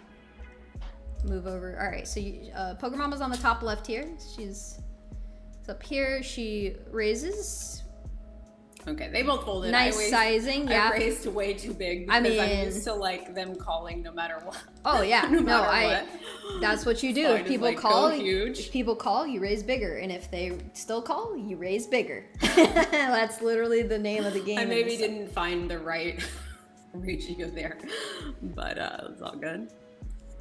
move over. All right, so PokerMomma's on the top left here. She's up here. She raises. Okay, they both folded. Nice sizing, yeah. I raised way too big because I'm used to like them calling no matter what. Oh yeah, what. That's what you do. So if people call, you raise bigger, and if they still call, you raise bigger. That's literally the name of the game. I maybe didn't find the right ratio there, but it's all good.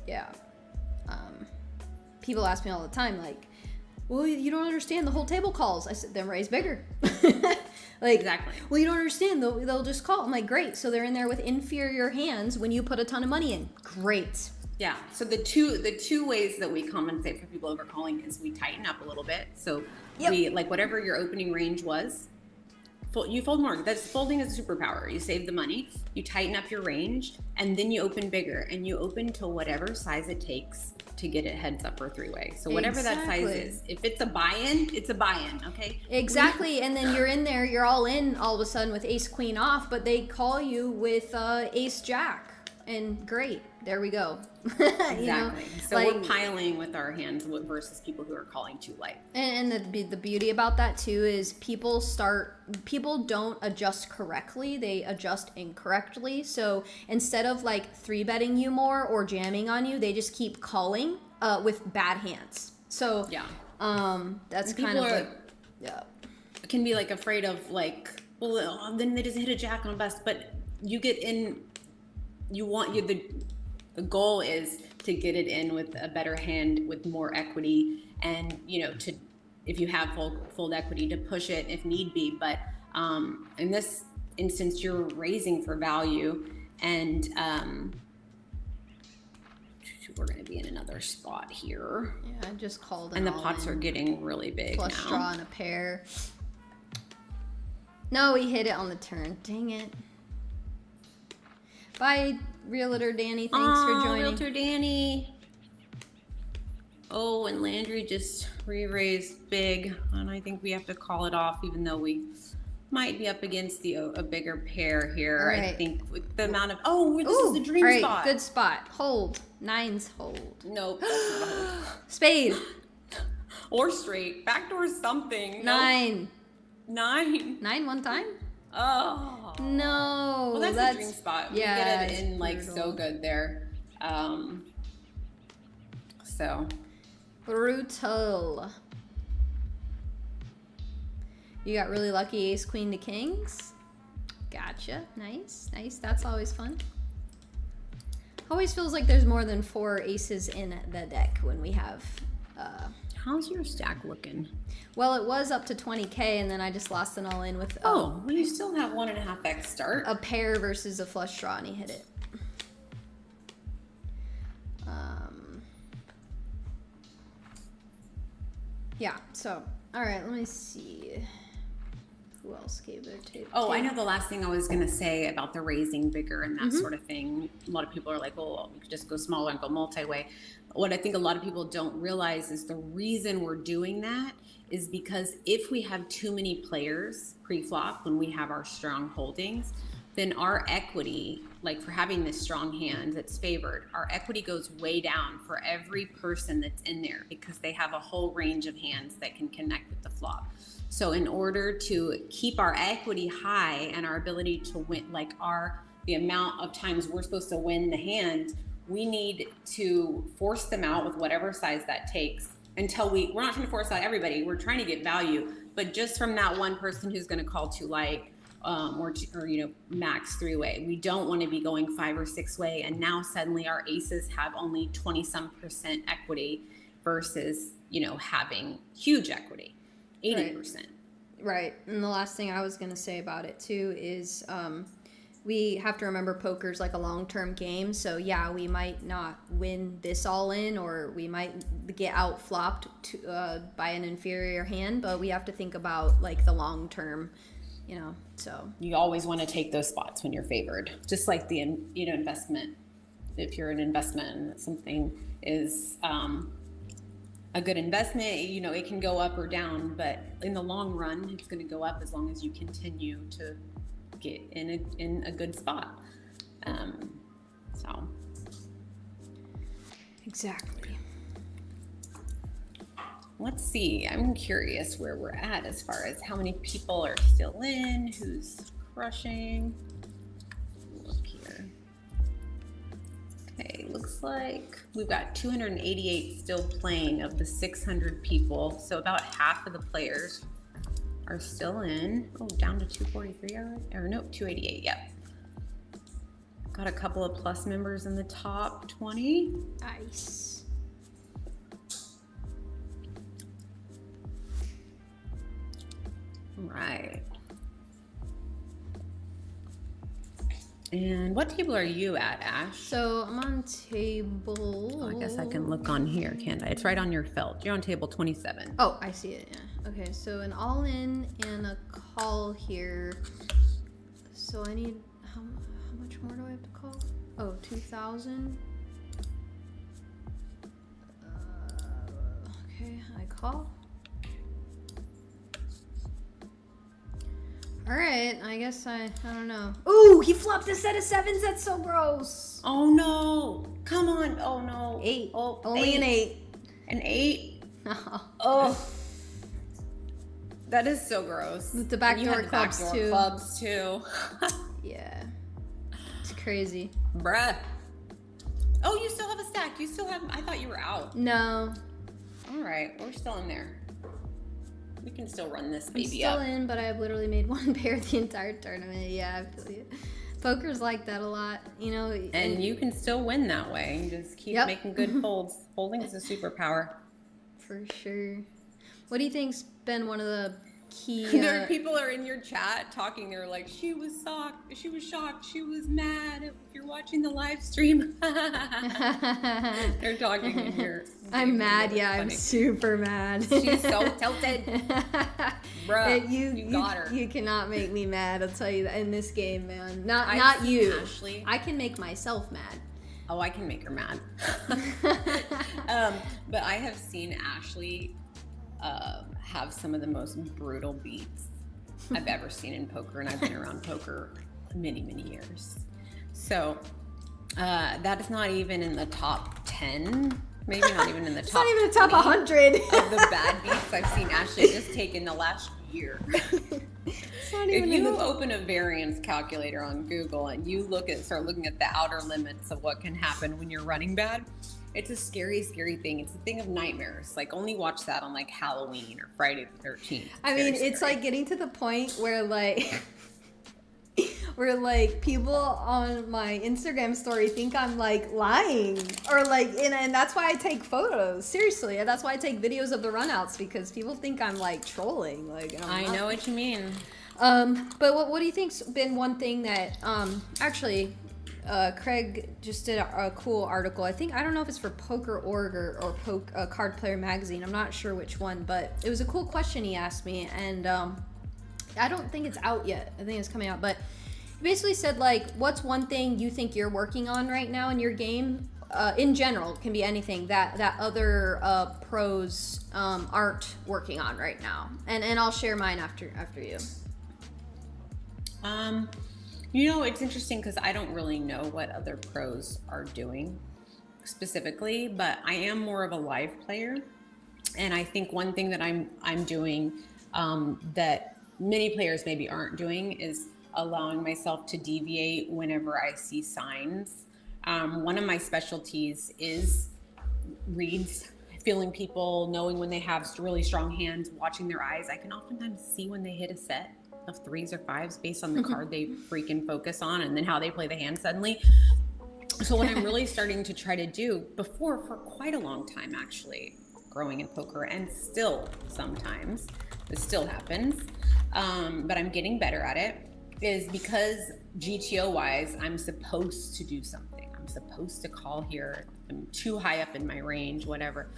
Yeah. People ask me all the time, like, well, you don't understand, the whole table calls. I said, then raise bigger. Like, exactly. Well, you don't understand, they'll just call. I'm like, great. So they're in there with inferior hands when you put a ton of money in. Great. Yeah. So the two ways that we compensate for people overcalling is we tighten up a little bit. So we, like, whatever your opening range was, you fold more. That's folding is a superpower. You save the money, you tighten up your range, and then you open bigger, and you open to whatever size it takes to get it heads up or three-way. So whatever that size is, if it's a buy-in, it's a buy-in, okay? Exactly. And then you're in there, you're all in all of a sudden with ace queen off, but they call you with ace jack. And great, there we go. Exactly. You know, so like, we're piling with our hands versus people who are calling too light. And the beauty about that too is people don't adjust correctly, they adjust incorrectly. So instead of like 3-betting you more or jamming on you, they just keep calling with bad hands. So yeah, that's kind of like, can be like afraid of like, well, then they just hit a jack on a bust, but you get in. The goal is to get it in with a better hand with more equity, and if you have full equity, to push it if need be. But in this instance, you're raising for value, and we're going to be in another spot here. Yeah, I just called. And the pots are getting really big now. Flush draw and a pair. No, we hit it on the turn. Dang it. Bye, Realtor Danny. Thanks for joining. Realtor Danny. Oh, and Landry just re-raised big, and I think we have to call it off, even though we might be up against a bigger pair here. Right. I think with the amount of this is the dream spot. Good spot. Hold. 9's hold. Nope. That's not a hold. Spade. Or straight. Backdoor something. 9. Nope. 9. 9 one time? Oh. No. Well, that's the dream spot. We Yeah, get it in like so good there. So. Brutal. You got really lucky ace queen to kings. Gotcha. Nice. That's always fun. Always feels like there's more than 4 aces in the deck when we have How's your stack looking? Well, it was up to 20K, and then I just lost it all in with well, you still have 1.5x start. A pair versus a flush draw, and he hit it. Yeah, so, all right, let me see. Who else gave their tape? Oh, I know the last thing I was going to say about the raising bigger and that sort of thing. A lot of people are like, well, we could just go smaller and go multi-way. What I think a lot of people don't realize is the reason we're doing that is because if we have too many players pre-flop when we have our strong holdings, then our equity, like for having this strong hand that's favored, our equity goes way down for every person that's in there because they have a whole range of hands that can connect with the flop. So in order to keep our equity high and our ability to win, like the amount of times we're supposed to win the hand, we need to force them out with whatever size that takes until we're not trying to force out everybody. We're trying to get value, but just from that one person who's going to call too light, or max 3-way. We don't want to be going 5 or 6-way, and now suddenly our aces have only 20-some% equity versus having huge equity, 80%. Right. And the last thing I was going to say about it too is we have to remember poker's like a long-term game. So yeah, we might not win this all in, or we might get out flopped by an inferior hand, but we have to think about like the long term. So you always want to take those spots when you're favored, just like the investment. If you're an investment and something is a good investment, it can go up or down, but in the long run, it's going to go up as long as you continue to get in a good spot. So exactly. Let's see. I'm curious where we're at as far as how many people are still in, who's crushing. Look here. Okay, looks like we've got 288 still playing of the 600 people. So about half of the players are still in. Oh, down to 243 already? Or nope, 288, yep. Got a couple of plus members in the top 20. Nice. Right. And what table are you at, Ash? So I'm on table. Oh, I guess I can look on here, can't I? It's right on your felt. You're on table 27. Oh, I see it. Yeah. Okay, so an all-in and a call here. So I need how much more do I have to call? Oh, 2,000. Okay, I call. All right, I guess I don't know. Ooh, he flopped a set of sevens. That's so gross. Oh no! Come on! Oh no! 8. Oh, only an 8. An 8? Oh. Oh, that is so gross. With the backdoor clubs backdoor too. Clubs too. Yeah, it's crazy. Bruh. Oh, you still have a stack. You still have. I thought you were out. No. All right, we're still in there. We can still run this baby I'm still up. in, but I've literally made one pair the entire tournament. Yeah, I feel you. Poker's like that a lot, you know. And you can still win that way. You just keep making good folds. Folding is a superpower. For sure. What do you think's been one of the key? There people are in your chat talking. They're like, she was shocked. She was shocked. She was mad. If you're watching the live stream, they're talking in here. I'm mad. Yeah, funny. I'm super mad. She's so tilted. Bruh, you got her. You cannot make me mad. I'll tell you that in this game, man. Not you. Ashley. I can make myself mad. Oh, I can make her mad. But I have seen Ashley have some of the most brutal beats I've ever seen in poker, and I've been around poker many, many years. So that is not even in the top 10, maybe not even in the top. It's not even the top 100 of the bad beats I've seen Ashley just take in the last year. If you open a variance calculator on Google and you start looking at the outer limits of what can happen when you're running bad, it's a scary, scary thing. It's a thing of nightmares. Like, only watch that on like Halloween or Friday the 13th. I mean, it's like getting to the point where like people on my Instagram story think I'm like lying, or like, and that's why I take photos. Seriously, that's why I take videos of the runouts, because people think I'm like trolling. Like, I know what you mean. But what do you think's been one thing that actually? Craig just did a cool article. I don't know if it's for Poker.org or Card Player Magazine. I'm not sure which one, but it was a cool question he asked me, and I don't think it's out yet. I think it's coming out, but he basically said, like, what's one thing you think you're working on right now in your game? In general, it can be anything that other pros aren't working on right now, and I'll share mine after you. You know, it's interesting because I don't really know what other pros are doing specifically, but I am more of a live player. And I think one thing that I'm doing that many players maybe aren't doing is allowing myself to deviate whenever I see signs. One of my specialties is reads, feeling people, knowing when they have really strong hands, watching their eyes. I can oftentimes see when they hit a set of 3s or 5s based on the card they freaking focus on, and then how they play the hand suddenly. So what I'm really starting to try to do, for quite a long time actually, growing in poker, and still sometimes, this still happens, but I'm getting better at it, is because GTO wise, I'm supposed to do something. I'm supposed to call here. I'm too high up in my range, whatever.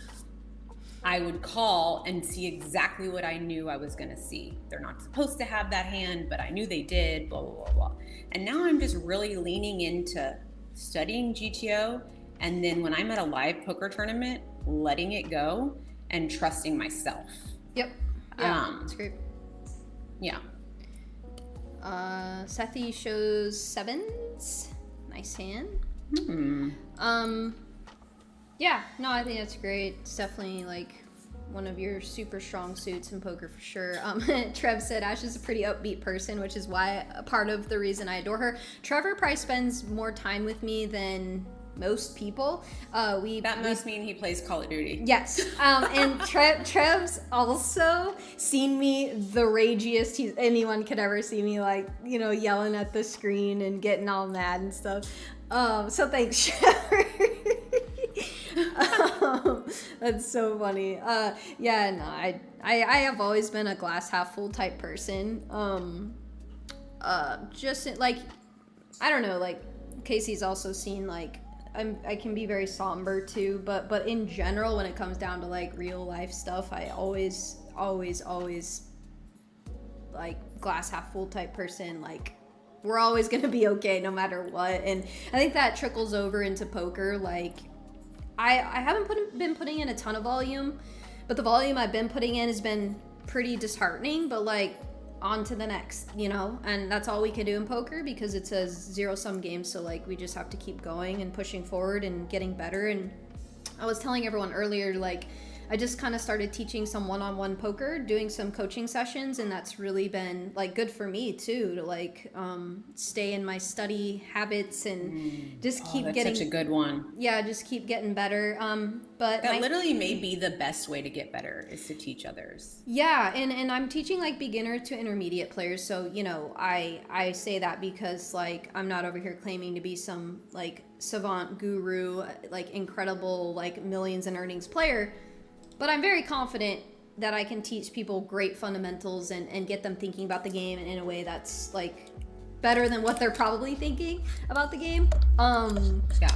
I would call and see exactly what I knew I was going to see. They're not supposed to have that hand, but I knew they did, blah, blah, blah, blah. And now I'm just really leaning into studying GTO. And then when I'm at a live poker tournament, letting it go and trusting myself. Yep. Yeah, that's great. Yeah. Sethi shows 7s. Nice hand. Yeah, no, I think that's great. It's definitely like one of your super strong suits in poker for sure. Trev said Ash is a pretty upbeat person, which is why a part of the reason I adore her. Trevor probably spends more time with me than most people. That must mean he plays Call of Duty. Yes. And Trev's also seen me the ragiest anyone could ever see me, like, you know, yelling at the screen and getting all mad and stuff. So thanks, Trevor. That's so funny. Yeah, no, I have always been a glass half full type person. Just like, I don't know, like Casey's also seen like I can be very somber too, but in general, when it comes down to like real life stuff, I always like glass half full type person. Like, we're always gonna be okay no matter what, and I think that trickles over into poker. Like, I haven't been putting in a ton of volume, but the volume I've been putting in has been pretty disheartening. But like, on to the next, you know, and that's all we can do in poker because it's a zero-sum game. So like, we just have to keep going and pushing forward and getting better. And I was telling everyone earlier, like, I just kind of started teaching some one-on-one poker, doing some coaching sessions, and that's really been like good for me too, to like stay in my study habits and just keep that's getting such a good one. Yeah, just keep getting better. But that literally may be the best way to get better, is to teach others. Yeah, and I'm teaching like beginner to intermediate players, so you know, I say that because like I'm not over here claiming to be some like savant guru, like incredible like millions in earnings player. But I'm very confident that I can teach people great fundamentals and get them thinking about the game in a way that's like better than what they're probably thinking about the game. Yeah.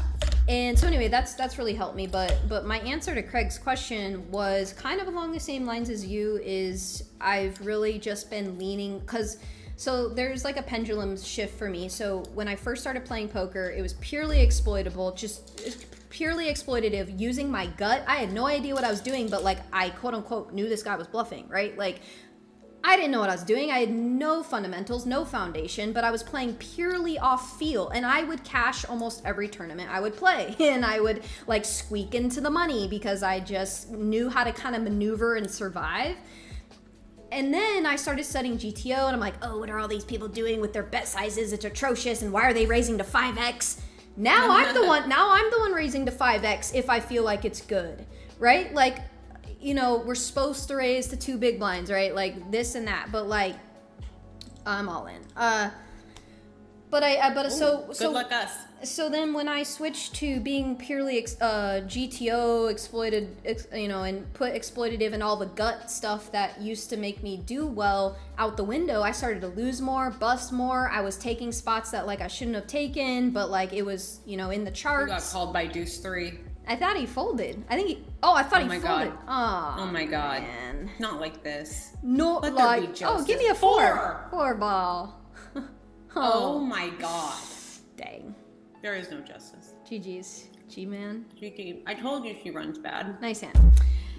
And so anyway, that's really helped me. But my answer to Craig's question was kind of along the same lines as you. Is I've really just been leaning, because so there's like a pendulum shift for me. So when I first started playing poker, it was purely exploitable, just purely exploitative, using my gut. I had no idea what I was doing, but like I quote unquote knew this guy was bluffing, right? Like, I didn't know what I was doing. I had no fundamentals, no foundation, but I was playing purely off feel, and I would cash almost every tournament I would play, and I would like squeak into the money because I just knew how to kind of maneuver and survive. And then I started studying GTO, and I'm like, oh, what are all these people doing with their bet sizes? It's atrocious, and why are they raising to 5x? Now I'm the one raising to 5x if I feel like it's good, right? Like, you know, we're supposed to raise to 2 big blinds, right? Like this and that, but like, I'm all in. Good luck us. So then when I switched to being purely GTO exploited, and put exploitative and all the gut stuff that used to make me do well out the window, I started to lose more, bust more. I was taking spots that like I shouldn't have taken, but like it was, in the charts. You got called by deuce 3. I thought he folded. I thought he folded. Oh my god. Man. Not like this. No, Let like, there be justice. give me a 4. 4 ball. Oh my god. Dang. There is no justice. GG's. G-man. GG. I told you she runs bad. Nice hand.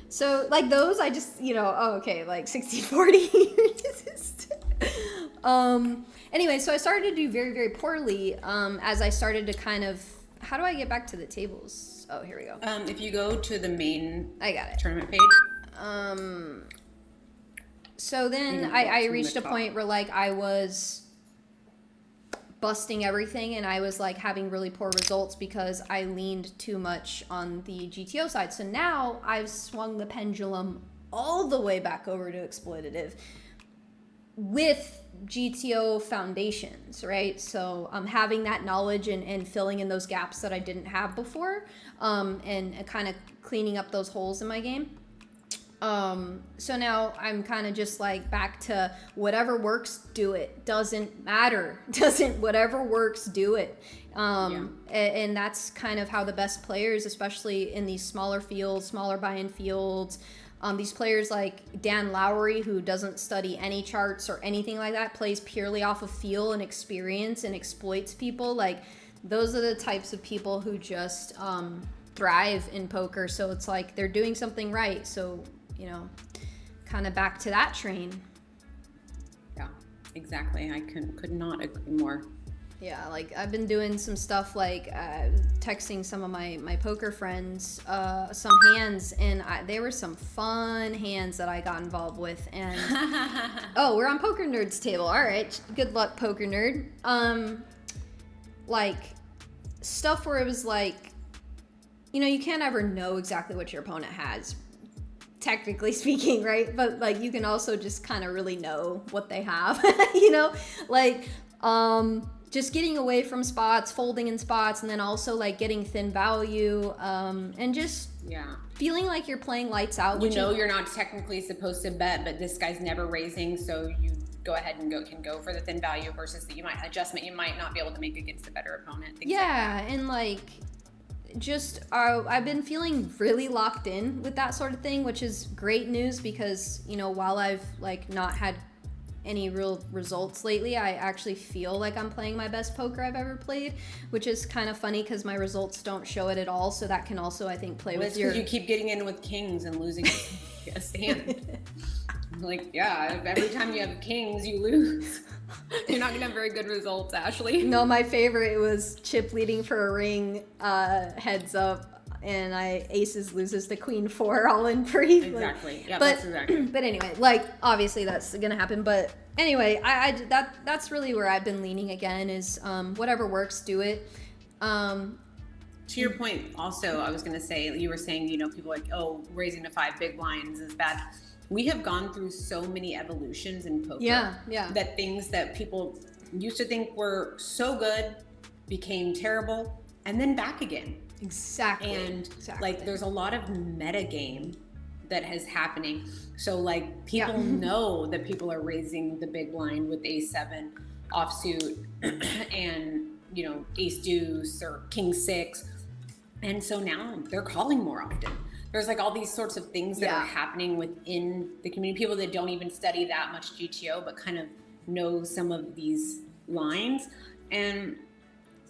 So, like those, I just, like 60-40. Anyway, so I started to do very, very poorly as I started to kind of, how do I get back to the tables? Oh, here we go. If you go to the main I got it. tournament page. So then I reached a point where like I was busting everything, and I was like having really poor results because I leaned too much on the GTO side. So now I've swung the pendulum all the way back over to exploitative with GTO foundations, right? So having that knowledge and filling in those gaps that I didn't have before, and kind of cleaning up those holes in my game. So now I'm kind of just like back to whatever works, do it. Doesn't matter. Whatever works, do it. And that's kind of how the best players, especially in these smaller fields, smaller buy-in fields, these players like Dan Lowry, who doesn't study any charts or anything like that, plays purely off of feel and experience and exploits people. Like, those are the types of people who just thrive in poker. So it's like they're doing something right. So, kind of back to that train. Yeah, exactly. I could not agree more. Yeah, like I've been doing some stuff like texting some of my poker friends some hands, and there were some fun hands that I got involved with. And oh, we're on Poker Nerd's table. All right, good luck, Poker Nerd. Like stuff where it was like, you can't ever know exactly what your opponent has, technically speaking, right? But like you can also just kind of really know what they have, like just getting away from spots, folding in spots, and then also like getting thin value, and just feeling like you're playing lights out. You're not technically supposed to bet, but this guy's never raising, so you go ahead and can go for the thin value versus that you might not be able to make against a better opponent. And like just I've been feeling really locked in with that sort of thing, which is great news because, you know, while I've like not had any real results lately, I actually feel like I'm playing my best poker I've ever played, which is kind of funny because my results don't show it at all. So that can also, I think, play with your... you keep getting in with kings and losing a stand. Like, yeah, every time you have kings, you lose. You're not gonna have very good results, Ashley. No, my favorite was chip leading for a ring, heads up, and aces loses to queen 4 all in free. Exactly. Like, yeah, that's exactly. But anyway, like obviously that's gonna happen. But anyway, that's really where I've been leaning again is whatever works, do it. To your point, also, I was gonna say, you were saying, you know, people like, oh, raising to 5 big blinds is bad. We have gone through so many evolutions in poker. Yeah. That things that people used to think were so good became terrible and then back again. Exactly. And like there's a lot of meta game that is happening. So like people know that people are raising the big blind with A7 offsuit and, you know, ace deuce or king 6. And so now they're calling more often. There's like all these sorts of things that are happening within the community. People that don't even study that much GTO, but kind of know some of these lines. And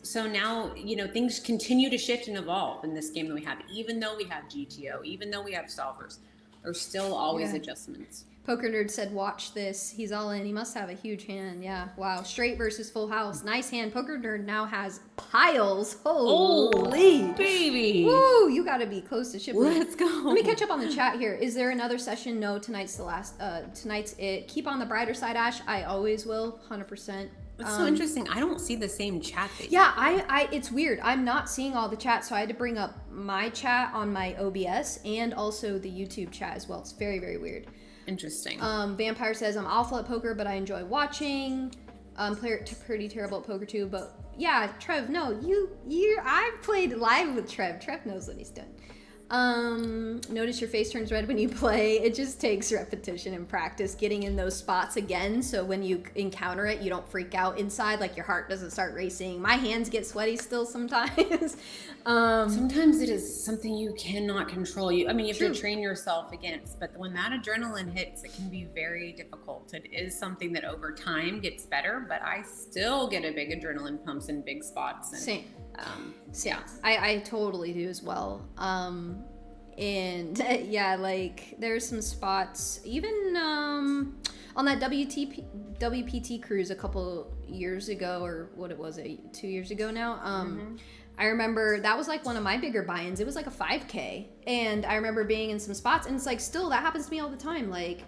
so now, you know, things continue to shift and evolve in this game that we have. Even though we have GTO, even though we have solvers, there's still always adjustments. Poker Nerd said, watch this. He's all in. He must have a huge hand. Yeah. Wow. Straight versus full house. Nice hand. Poker Nerd now has piles. Holy. Baby. Woo. You got to be close to shipping. Let's go. Let me catch up on the chat here. Is there another session? No, tonight's the last. Tonight's it. Keep on the brighter side, Ash. I always will. 100%. It's so interesting. I don't see the same chat that I it's weird. I'm not seeing all the chat, so I had to bring up my chat on my OBS and also the YouTube chat as well. It's very, very weird. Interesting. Vampire says, I'm awful at poker, but I enjoy watching. Pretty terrible at poker too, but yeah, Trev, no, I've played live with Trev. Trev knows what he's done. Notice your face turns red when you play. It just takes repetition and practice getting in those spots again, so when you encounter it, you don't freak out inside, like your heart doesn't start racing. My hands get sweaty still sometimes. Sometimes it is something you cannot control. You have to train yourself against, but when that adrenaline hits, it can be very difficult. It is something that over time gets better, but I still get a big adrenaline pumps in big spots. And, Same. I totally do as well. And yeah, like there's some spots even on that WPT cruise a couple years ago, or what it was, 2 years ago now. I remember that was like one of my bigger buy-ins. It was like a 5K, and I remember being in some spots, and it's like still that happens to me all the time. Like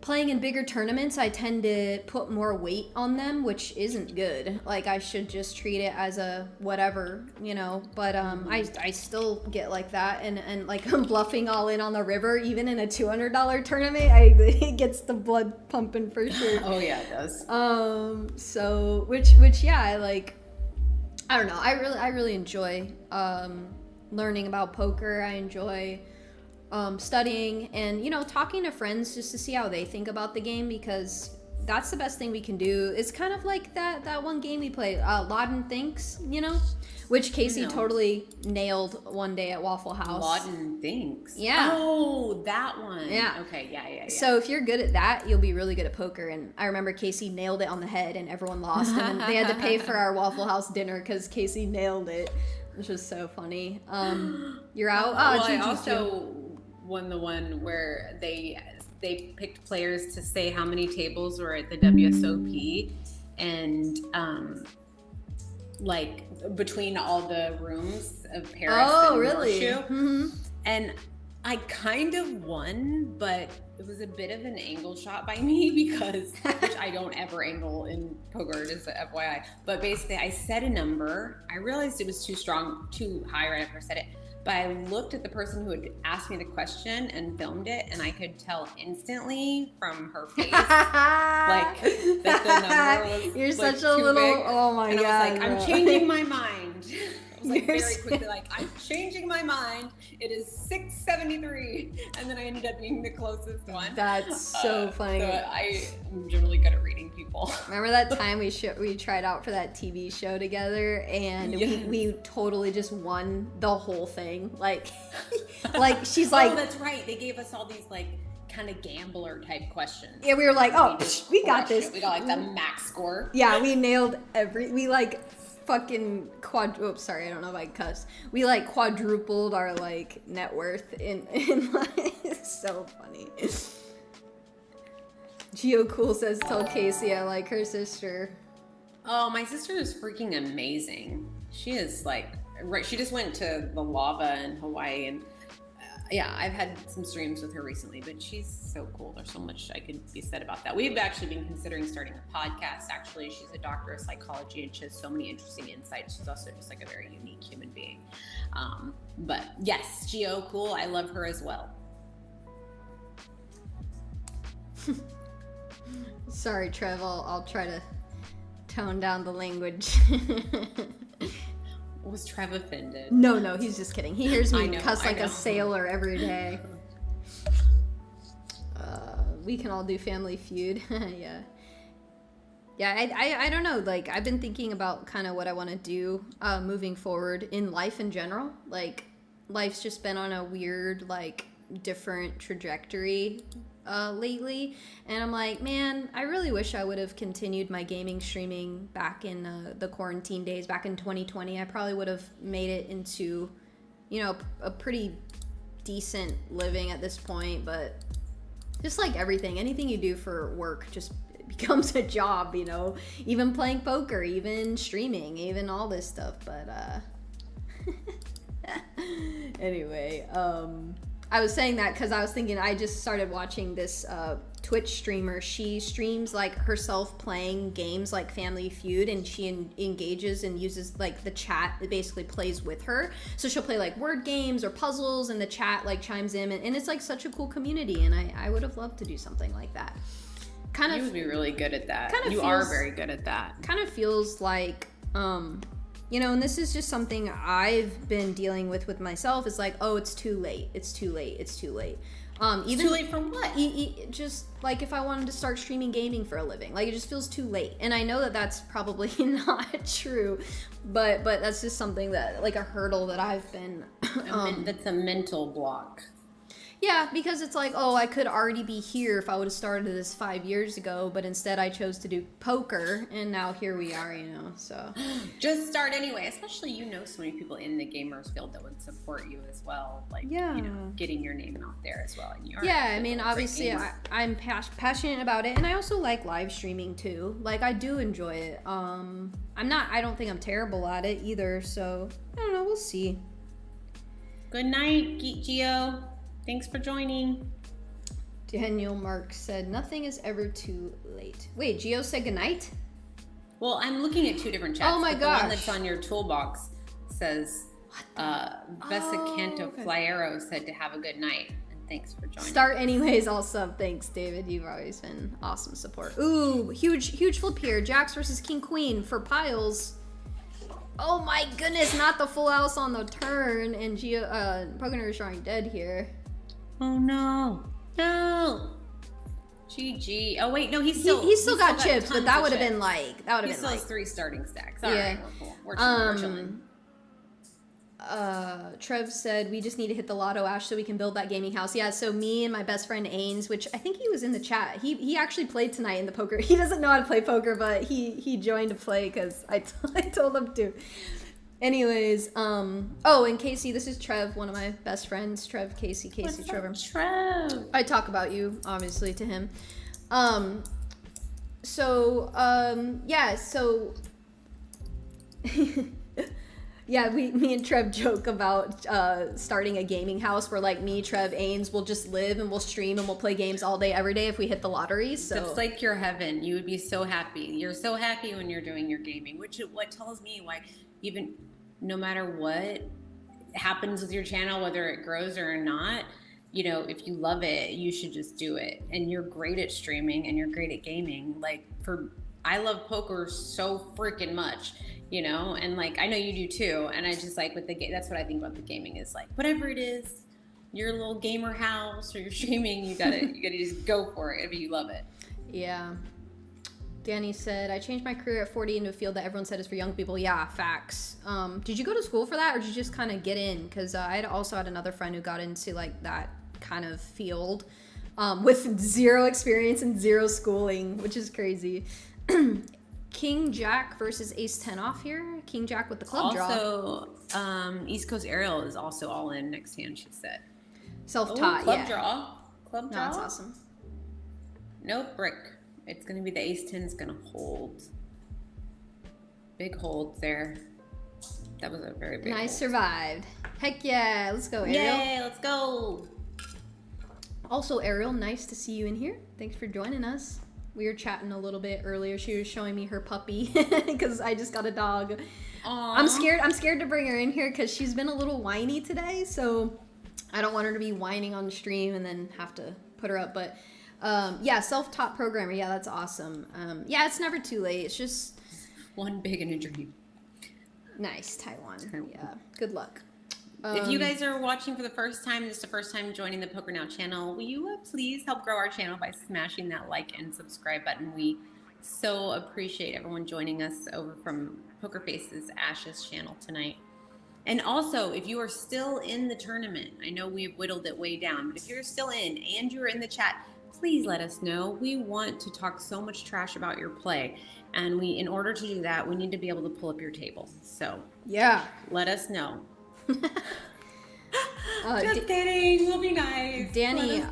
playing in bigger tournaments, I tend to put more weight on them, which isn't good. Like I should just treat it as a whatever, you know, but I still get like that, and like I'm bluffing all in on the river even in a $200 tournament. It gets the blood pumping for sure. Oh yeah, it does. So which yeah, I don't know, I really enjoy learning about poker. I enjoy studying and, you know, talking to friends just to see how they think about the game, because that's the best thing we can do. It's kind of like that one game we played, Laden Thinks, you know, which Casey totally nailed one day at Waffle House. Laden Thinks? Yeah. Oh, that one. Yeah. Okay, yeah. So if you're good at that, you'll be really good at poker. And I remember Casey nailed it on the head and everyone lost. And then they had to pay for our Waffle House dinner because Casey nailed it, which was so funny. You're out? I also won the one where they picked players to say how many tables were at the WSOP, and like between all the rooms of Paris. Oh, really? And I kind of won, but it was a bit of an angle shot by me because, which I don't ever angle in poker, just a FYI. But basically, I said a number. I realized it was too high right after I said it. But I looked at the person who had asked me the question and filmed it, and I could tell instantly from her face, like, that the number was You're like, such a too little, big. oh my and God. I was like, I'm changing my mind. I was like You're very quickly like, I'm changing my mind. It is 673, and then I ended up being the closest one. That's so funny. So I'm really good at reading people. Remember that time we tried out for that TV show together, and Yes. we totally just won the whole thing. Like she's like, oh, that's right. They gave us all these like kind of gambler type questions. yeah, we were like, oh, we got this. We got like the max score. Yeah, we nailed we like fucking sorry, I don't know if I cuss. We like quadrupled our like net worth in like, it's so funny. Geo Cool says, tell Casey I like her sister. Oh, my sister is freaking amazing. She is like, right. She just went to the lava in Hawaii, and yeah, I've had some streams with her recently, but she's so cool. There's so much I could be said about that. We've actually been considering starting a podcast. Actually, she's a doctor of psychology, and she has so many interesting insights. She's also just like a very unique human being. But yes, Geo, cool. I love her as well. Sorry, Trev, I'll try to tone down the language. Was Trev offended? No, he's just kidding. He hears me cuss like I know. a sailor every day. We can all do Family Feud. Yeah, I don't know. Like, I've been thinking about kind of what I want to do moving forward in life in general. Like, life's just been on a weird, like, different trajectory lately, and I'm like, man, I really wish I would have continued my gaming streaming back in the quarantine days back in 2020. I probably would have made it into, you know, a pretty decent living at this point. But just like anything you do for work just becomes a job, you know, even playing poker, even streaming, even all this stuff. But anyway, I was saying that because I was thinking I just started watching this Twitch streamer. She streams like herself playing games like Family Feud, and she engages and uses like the chat that basically plays with her. So she'll play like word games or puzzles, and the chat like chimes in, and it's like such a cool community. And I would have loved to do something like that. You would be really good at that. You are very good at that. Kind of feels like you know, and this is just something I've been dealing with myself. It's like, oh, it's too late. It's too late. It's too late. Even too late for what? Just like if I wanted to start streaming gaming for a living, like it just feels too late. And I know that that's probably not true, but that's just something that like a hurdle that I've been. That's a mental block. Yeah, because it's like, oh, I could already be here if I would have started this 5 years ago, but instead I chose to do poker, and now here we are, you know, so. Just start anyway, especially you know so many people in the gamers field that would support you as well, like, yeah. You know, getting your name out there as well. And you are I mean, obviously I'm passionate about it, and I also like live streaming too. Like, I do enjoy it. I don't think I'm terrible at it either, so I don't know, we'll see. Good night, Geo. Thanks for joining. Daniel Mark said, nothing is ever too late. Wait, Gio said goodnight? Well, I'm looking at two different chats. Oh my gosh. The one that's on your toolbox says, Canto Flyero said to have a good night. And thanks for joining. Start anyways, all sub. Thanks, David. You've always been awesome support. Ooh, huge flip here. Jacks versus King Queen for piles. Oh my goodness, not the full house on the turn. And Poker is drawing dead here. Oh no. GG. Oh wait, no, he's still got chips, but that would have been like He still has 3 starting stacks. All yeah. right, we're cool. We're chilling. Trev said we just need to hit the lotto, Ash, so we can build that gaming house. Yeah, so me and my best friend Ains, which I think he was in the chat, he actually played tonight in the poker. He doesn't know how to play poker, but he joined to play because I told him to. Anyways, and Casey, this is Trev, one of my best friends. Trev, Casey, Trevor. Trev. I talk about you, obviously, to him. So Yeah, me and Trev joke about starting a gaming house where like me, Trev, Ains will just live and we'll stream and we'll play games all day, every day if we hit the lottery. So it's like your heaven. You would be so happy. You're so happy when you're doing your gaming, which what tells me why even no matter what happens with your channel, whether it grows or not, you know, if you love it, you should just do it. And you're great at streaming and you're great at gaming. Like I love poker so freaking much. You know, and like I know you do too, and I just like with the game. That's what I think about the gaming is like whatever it is, your little gamer house or your streaming, you gotta just go for it if you love it. Yeah. Danny said, I changed my career at 40 into a field that everyone said is for young people. Yeah, facts. Did you go to school for that, or did you just kind of get in? Because I had also had another friend who got into like that kind of field with zero experience and zero schooling, which is crazy. King Jack versus Ace 10 off here. King Jack with the club draw. Also, East Coast Ariel is also all in next hand, she said. Self-taught, club draw. Club draw. That's awesome. Nope, brick. It's going to be the Ace 10's going to hold. Big hold there. That was a very big Nice hold. Survived. Heck yeah. Let's go, Ariel. Yay, let's go. Also, Ariel, nice to see you in here. Thanks for joining us. We were chatting a little bit earlier. She was showing me her puppy because I just got a dog. Aww. I'm scared to bring her in here because she's been a little whiny today. So I don't want her to be whining on the stream and then have to put her up. But yeah, self-taught programmer. Yeah, that's awesome. Yeah, it's never too late. It's just one big in a dream. Nice, Taiwan. Yeah, good luck. If you guys are watching for the first time, this is the first time joining the Poker Now channel, will you please help grow our channel by smashing that like and subscribe button? We so appreciate everyone joining us over from Pokerface Ash's channel tonight. And also, if you are still in the tournament, I know we've whittled it way down, but if you're still in and you're in the chat, please let us know. We want to talk so much trash about your play. And in order to do that, we need to be able to pull up your table. So yeah, let us know. Just kidding. We'll be nice. Danny,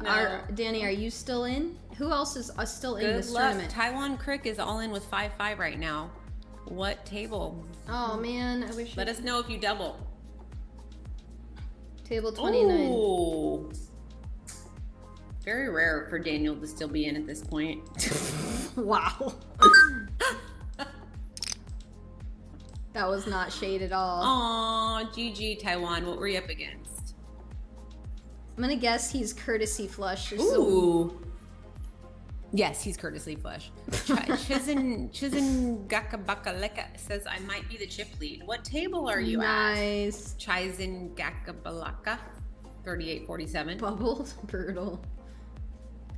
are you still in? Who else is still in this tournament? Taiwan Crick is all in with 5-5 right now. What table? Oh man, I wish. Let us know if you double. Table 29. Ooh. Very rare for Daniel to still be in at this point. Wow. That was not shade at all. Aw, GG Taiwan. What were you up against? I'm gonna guess he's courtesy flush. Ooh. Yes, he's courtesy flush. Chizen Gakabakaleka says, I might be the chip lead. What table are you at? Nice. Chizen Gakabalaka, 3847. Bubbled. Brutal.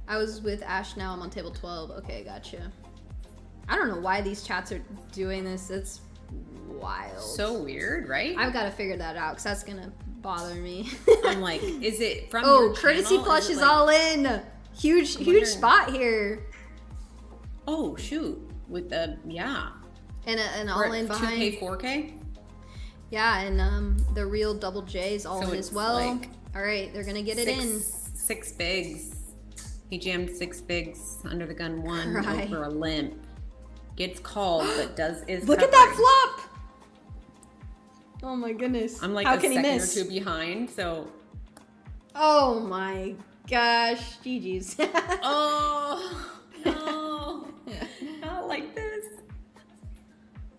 I was with Ash now. I'm on table 12. Okay, gotcha. I don't know why these chats are doing this. It's wild. So weird, right? I've got to figure that out because that's gonna bother me. I'm like, is it from your courtesy channel? flush is like, all in. Huge spot here. Oh shoot, with the and an all in behind 2K 4K. Yeah, and the real double J is all so in as well. Like all right, they're gonna get it in. 6 bigs. He jammed 6 bigs under the gun 1 over a limp. Gets called, but look at that flop! Oh my goodness. I'm like How a can he second miss? or 2 behind, so. Oh my gosh, GG's. Oh no, not like this.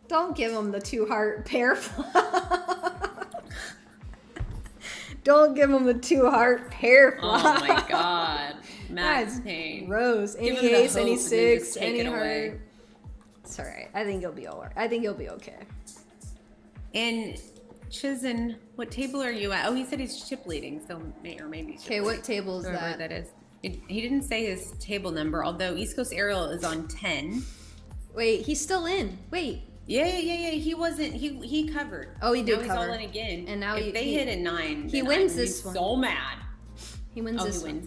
Don't give him the 2-heart pair flop. Don't give him the 2-heart pair flop. Oh my god. Max Payne. Rose. Any ace, any 6, any heart. It's alright. I think you'll be alright. I think you'll be okay. And Chizen, what table are you at? Oh, he said he's chip leading, so maybe. Okay, what table is that? That is. He didn't say his table number, although East Coast Ariel is on 10. Wait, he's still in. Wait. Yeah. He wasn't. He covered. Oh, he did now cover. He's all in again. And now if they hit a 9, he wins this one. So mad. He wins this one.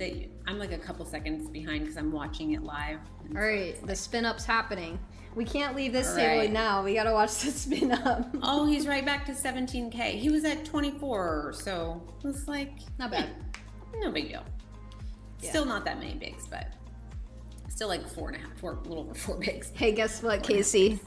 I'm like a couple seconds behind because I'm watching it live. All right, the spin up's happening. We can't leave this table now. We gotta watch the spin up. Oh, he's right back to 17K. He was at 24, so it was like not bad. No big deal. Yeah. Still not that many bigs, but still like 4.5, a little over 4 bigs. Hey, guess what, Casey?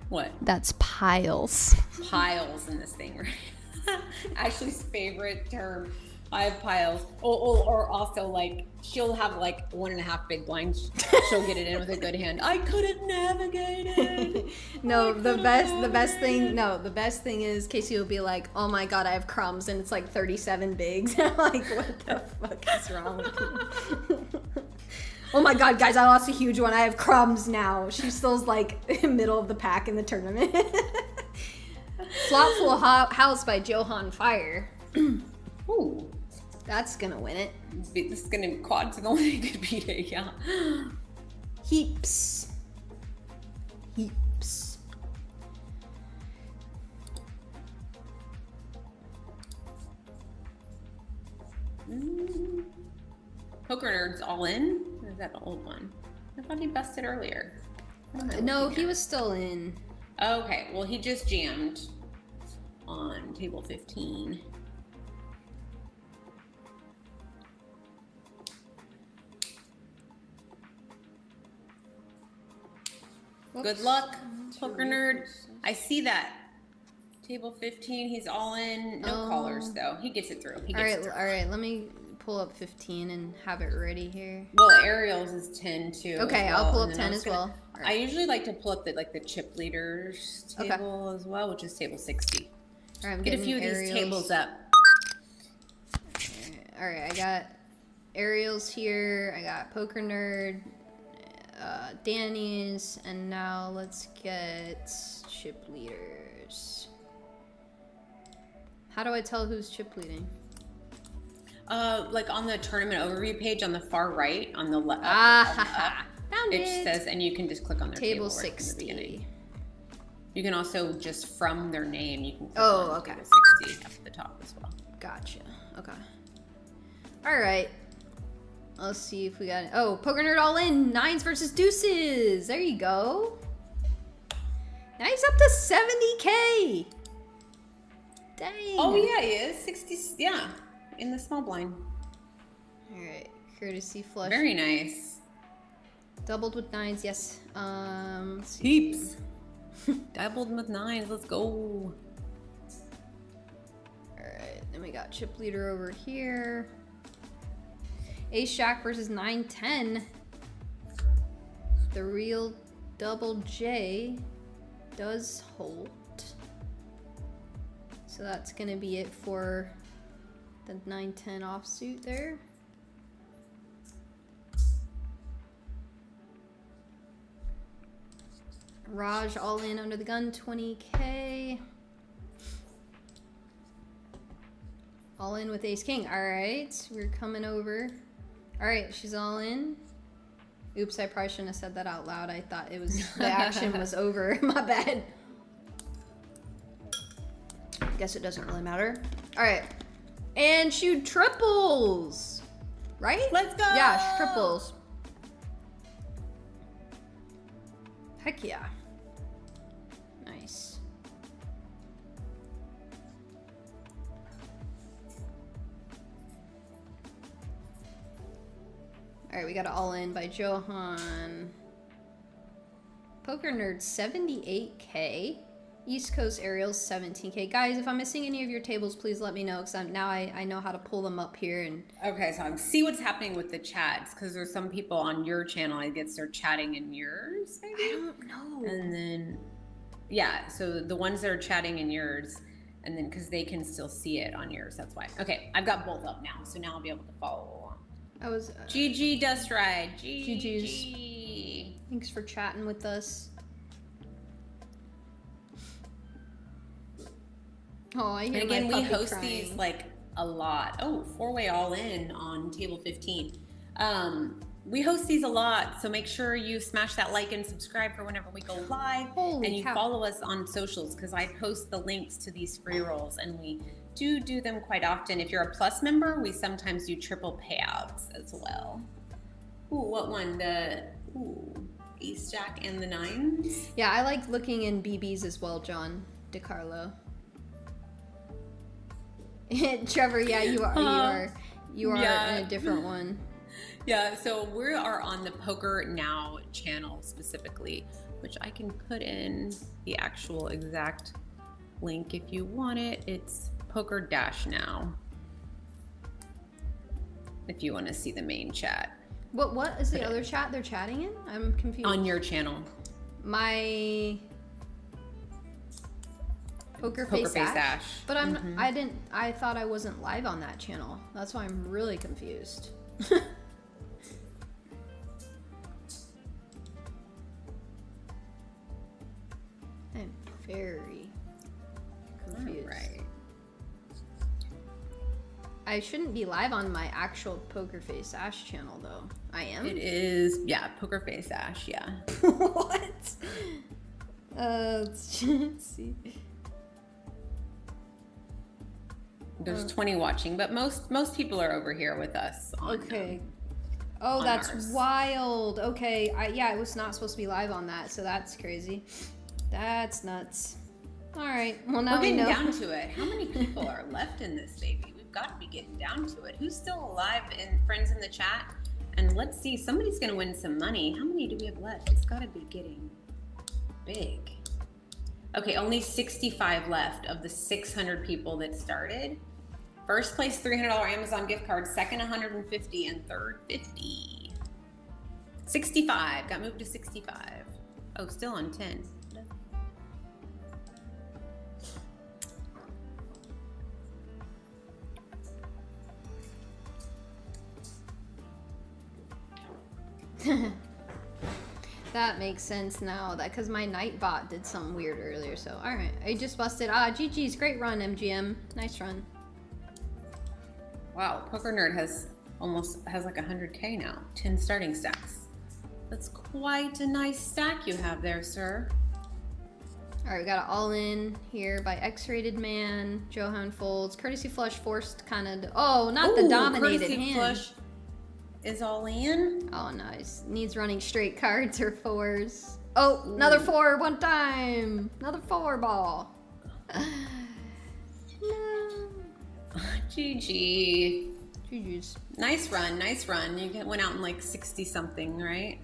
What? That's piles. Piles in this thing, right? Ashley's favorite term. I have piles. Or also, like, she'll have like 1.5 big blinds. She'll get it in with a good hand. I couldn't navigate it. The best thing is Casey will be like, oh my god, I have crumbs, and it's like 37 bigs. I'm like, what the fuck is wrong with you? Oh my god, guys, I lost a huge one. I have crumbs now. She still's like middle of the pack in the tournament. Flop Full House by Johan Fire. Ooh. That's gonna win it. This is gonna be quads the only thing to beat it, yeah. Heaps. Poker Nerds all in? Or is that the old one? I thought he busted earlier. No, he was still in. Okay, well he just jammed on table 15. Whoops. Good luck, Poker Nerd. I see that. Table 15, he's all in. No callers, though. He gets it through. All right. Let me pull up 15 and have it ready here. Well, Ariel's is 10, too. Okay, I'll pull up 10 as well. Right. I usually like to pull up the chip leaders table as well, which is table 60. All right, I'm get a few of these tables up. All right, I got Ariel's here. I got Poker Nerd. Danny's, and now let's get chip leaders. How do I tell who's chip leading? Like on the tournament overview page on the far right, on the left. Found it. Says, and you can just click on their table 60. You can also just from their name, you can click on table 60 at the top as well. Gotcha. Okay. All right. Let's see if we got it. Oh, Poker Nerd all in. 9s versus deuces. There you go. Now he's up to 70K. Dang. Oh, yeah, he is. 60. Yeah, in the small blind. All right. Courtesy flush. Very nice. Doubled with 9s. Yes. Heaps. Doubled with 9s. Let's go. All right. Then we got chip leader over here. Ace Jack versus 9-10. The real double J does hold. So that's going to be it for the 9-10 offsuit there. Raj all in under the gun, 20K. All in with Ace King. All right, we're coming over. All right, she's all in. Oops, I probably shouldn't have said that out loud. I thought it was the action was over. My bad. Guess it doesn't really matter. All right, and shoot triples. Right? Let's go. Yeah, triples. Heck yeah. Nice. All right, we got it all in by Johan. Poker Nerd 78K. East Coast Ariel's 17K. Guys, if I'm missing any of your tables, please let me know, because now I know how to pull them up here. And okay, so I see what's happening with the chats, because there's some people on your channel, I guess they're chatting in yours, maybe? I don't know. And then, yeah, so the ones that are chatting in yours, and then because they can still see it on yours, that's why. Okay, I've got both up now, so now I'll be able to follow along. I was GG Dust Ride. GG's. Thanks for chatting with us. Oh, I hear. And again, my we puppy host crying. these like a lot. Oh, 4-way all in on table 15. We host these a lot, so make sure you smash that like and subscribe for whenever we go live. Holy and you cow. Follow us on socials, because I post the links to these free rolls, and we do them quite often. If you're a Plus member, we sometimes do triple payouts as well. Ooh, what one? The Ace Jack and the 9s? Yeah, I like looking in BBs as well, John DeCarlo. Trevor, yeah, you are yeah. in a different one. Yeah, so we are on the Poker Now channel specifically, which I can put in the actual exact link if you want it. It's Poker-Now. If you want to see the main chat. What is the other chat they're chatting in? I'm confused. On your channel. My Pokerface Ash. But I thought I wasn't live on that channel. That's why I'm really confused. I'm very confused. Right. I shouldn't be live on my actual Pokerface Ash channel, though. I am? It is, yeah, Pokerface Ash, yeah. What? Let's see. There's 20 watching, but most people are over here with us. Okay. Oh, that's ours. Wild. Okay. Yeah, I was not supposed to be live on that, so that's crazy. That's nuts. All right. Well, now we know. We're getting down to it. How many people are left in this baby? We've got to be getting down to it. Who's still alive and friends in the chat? And let's see. Somebody's going to win some money. How many do we have left? It's got to be getting big. Okay, only 65 left of the 600 people that started. First place, $300 Amazon gift card. Second, $150, and third, $50. 65 got moved to 65. Oh, still on 10. That makes sense now, that because my Nightbot did something weird earlier. So all right, I just busted. GG's, great run, MGM, nice run. Wow, Poker Nerd has like 100K now, 10 starting stacks. That's quite a nice stack you have there, sir. All right, we got it all in here by X-Rated Man, Johan Folds, Courtesy Flush forced kind of. Oh, not the dominated Courtesy hand. Flush is all in. Oh, nice. Needs running straight cards or fours. Oh, another four one time. Another four ball. No. GG. GG's. Nice run, nice run. You went out in like 60 something, right?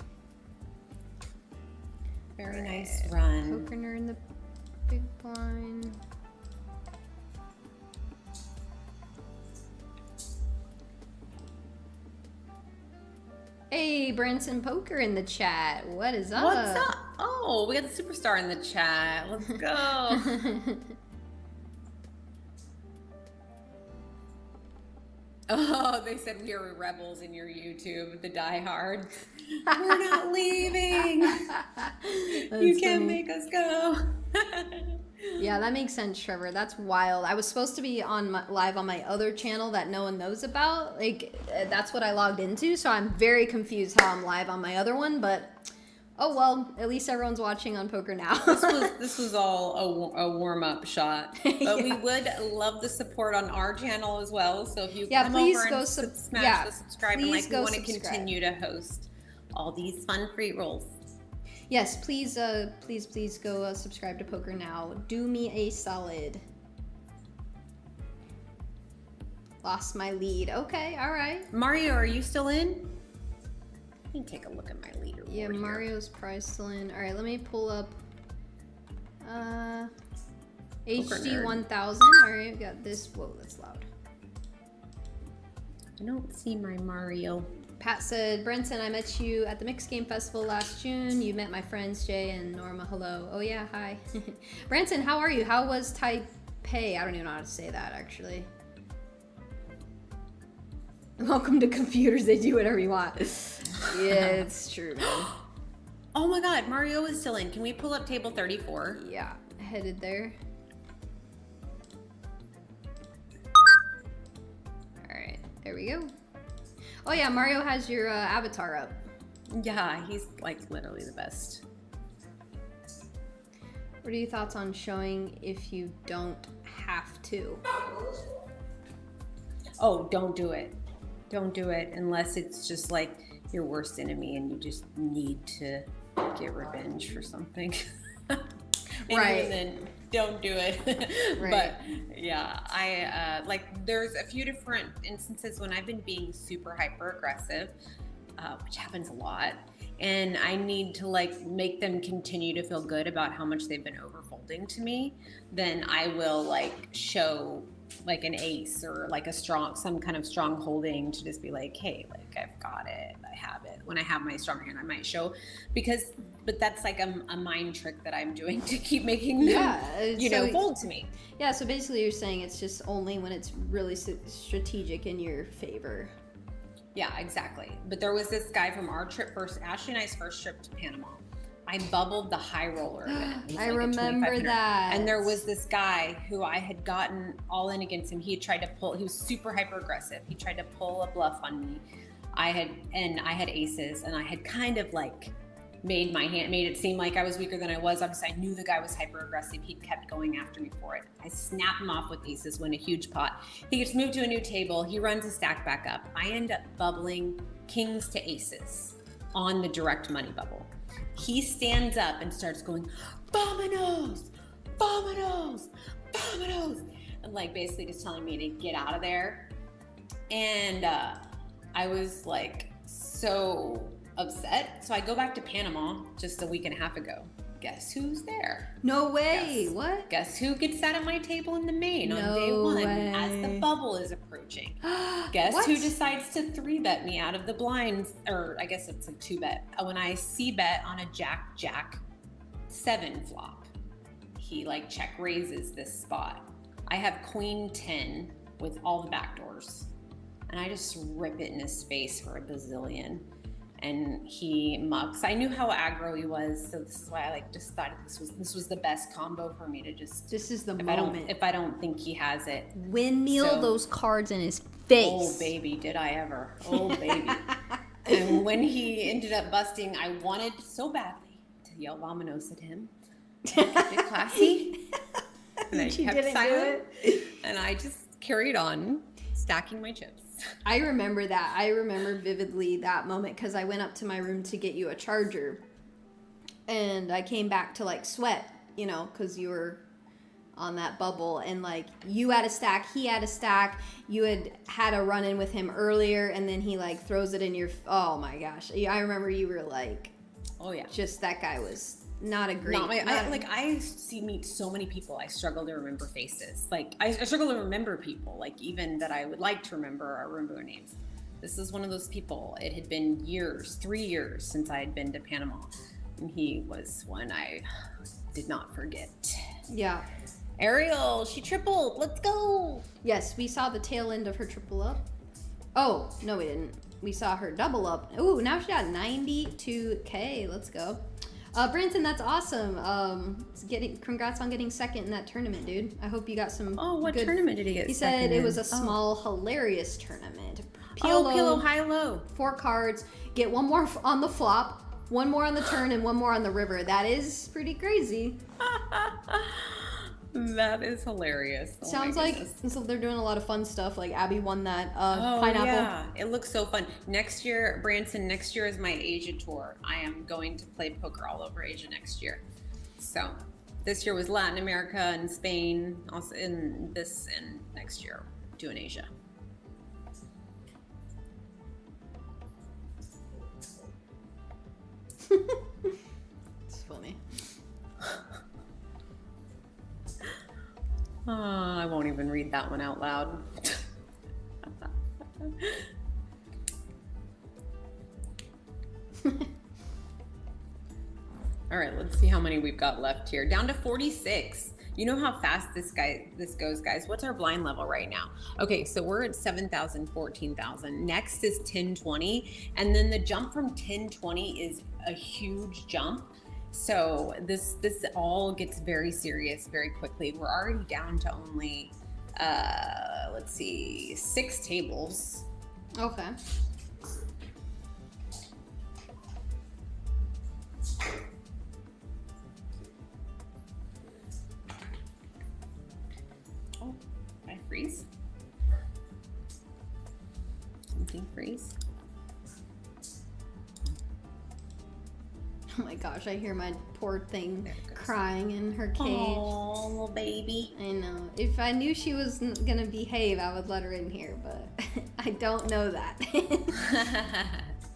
Very nice run. Poker Nerd in the big blind. Hey, Branson Poker in the chat. What is up? What's up? Oh, we got the superstar in the chat. Let's go. Oh, they said we are rebels in your YouTube, the diehards. We're not leaving. You can't make us go. Yeah, that makes sense, Trevor. That's wild. I was supposed to be on live on my other channel that no one knows about. Like, that's what I logged into, so I'm very confused how I'm live on my other one, but oh well, at least everyone's watching on Poker Now. This was all a warm-up shot. But yeah, we would love the support on our channel as well, so if you come over and smash the subscribe and like, we want to continue to host all these fun free rolls. Yes, please go subscribe to Poker Now. Do me a solid. Lost my lead. Okay, all right. Mario, are you still in? Let me take a look at my leader. Yeah, Mario's probably still in. All right, let me pull up HD 1000. All right, we got this. Whoa, that's loud. I don't see my Mario. Pat said, Brenton, I met you at the Mixed Game Festival last June. You met my friends Jay and Norma. Hello. Oh yeah, hi. Brenton, how are you? How was Taipei? I don't even know how to say that actually. Welcome to computers. They do whatever you want. Yeah, it's true, man. Oh my God, Mario is still in. Can we pull up table 34? Yeah, headed there. All right, there we go. Oh yeah, Mario has your avatar up. Yeah, he's like literally the best. What are your thoughts on showing if you don't have to? Oh, don't do it. Don't do it unless it's just like your worst enemy and you just need to get revenge for something. Right. Then don't do it. Right. But yeah, I like there's a few different instances when I've been being super hyper aggressive, which happens a lot, and I need to like make them continue to feel good about how much they've been overfolding to me, then I will like show like an ace or like some kind of strong holding to just be like, hey, like I've got it, I have it. When I have my strong hand, I might show, but that's like a mind trick that I'm doing to keep making them, fold to me. Yeah, so basically you're saying it's just only when it's really strategic in your favor. Yeah, exactly. But there was this guy from our trip Ashley and I's first trip to Panama. I bubbled the high roller event. I remember that. And there was this guy who I had gotten all in against him. He had tried to he was super hyper aggressive. He tried to pull a bluff on me. I had aces, and I had kind of like made it seem like I was weaker than I was. Obviously, I knew the guy was hyper aggressive. He kept going after me for it. I snap him off with aces, win a huge pot. He gets moved to a new table. He runs a stack back up. I end up bubbling kings to aces on the direct money bubble. He stands up and starts going, "Vámonos, vámonos, vámonos," and like basically just telling me to get out of there. And I was like so upset. So I go back to Panama just a week and a half ago. Guess who's there? No way. What? Guess who gets sat at my table in the main on day one as the bubble is approaching? Guess who decides to 3-bet me out of the blinds? Or I guess it's a 2-bet. When I c-bet on a jack 7 flop. He like check raises this spot. I have queen 10 with all the backdoors. And I just rip it in his face for a bazillion. And he mucks. I knew how aggro he was, so this is why I like just thought this was the best combo for me to just. This is the moment. If I don't think he has it, windmill those cards in his face. Oh baby, did I ever? Oh baby. And when he ended up busting, I wanted so badly to yell "Vámonos" at him. I kept it classy, and I kept silent, and I just carried on stacking my chips. I remember that. I remember vividly that moment because I went up to my room to get you a charger. And I came back to like sweat, because you were on that bubble. And like you had a stack, he had a stack. You had a run in with him earlier. And then he like throws it in your, oh my gosh. I remember you were like, oh yeah. Just that guy was not a great. I meet so many people. I struggle to remember faces. Like I struggle to remember people. Like even that I would like to remember or remember their names. This is one of those people. It had been 3 years since I had been to Panama, and he was one I did not forget. Yeah. Ariel, she tripled. Let's go. Yes, we saw the tail end of her triple up. Oh no, we didn't. We saw her double up. Ooh, now she got 92K. Let's go. Branson, that's awesome. Congrats on getting second in that tournament, dude. I hope you got some. Oh, what tournament did he get? He said it was a small, hilarious tournament. Pillow, high, low. 4 cards. Get 1 more on the flop, 1 more on the turn, and 1 more on the river. That is pretty crazy. That is hilarious. Oh Sounds like so they're doing a lot of fun stuff. Like Abby won that pineapple. Yeah, it looks so fun. Next year, Branson, next year is my Asia tour. I am going to play poker all over Asia next year. So this year was Latin America and Spain. Also in this and next year doing Asia. It's funny. I won't even read that one out loud. All right, let's see how many we've got left here. Down to 46. You know how fast this goes, guys. What's our blind level right now? Okay, so we're at 7,000, 14,000. Next is 1020, and then the jump from 1020 is a huge jump. So this all gets very serious very quickly. We're already down to only, let's see, 6 tables. Okay. Oh, did I freeze? Something freeze? Oh my gosh, I hear my poor thing crying in her cage. Oh, little baby. I know. If I knew she was gonna behave, I would let her in here, but I don't know that.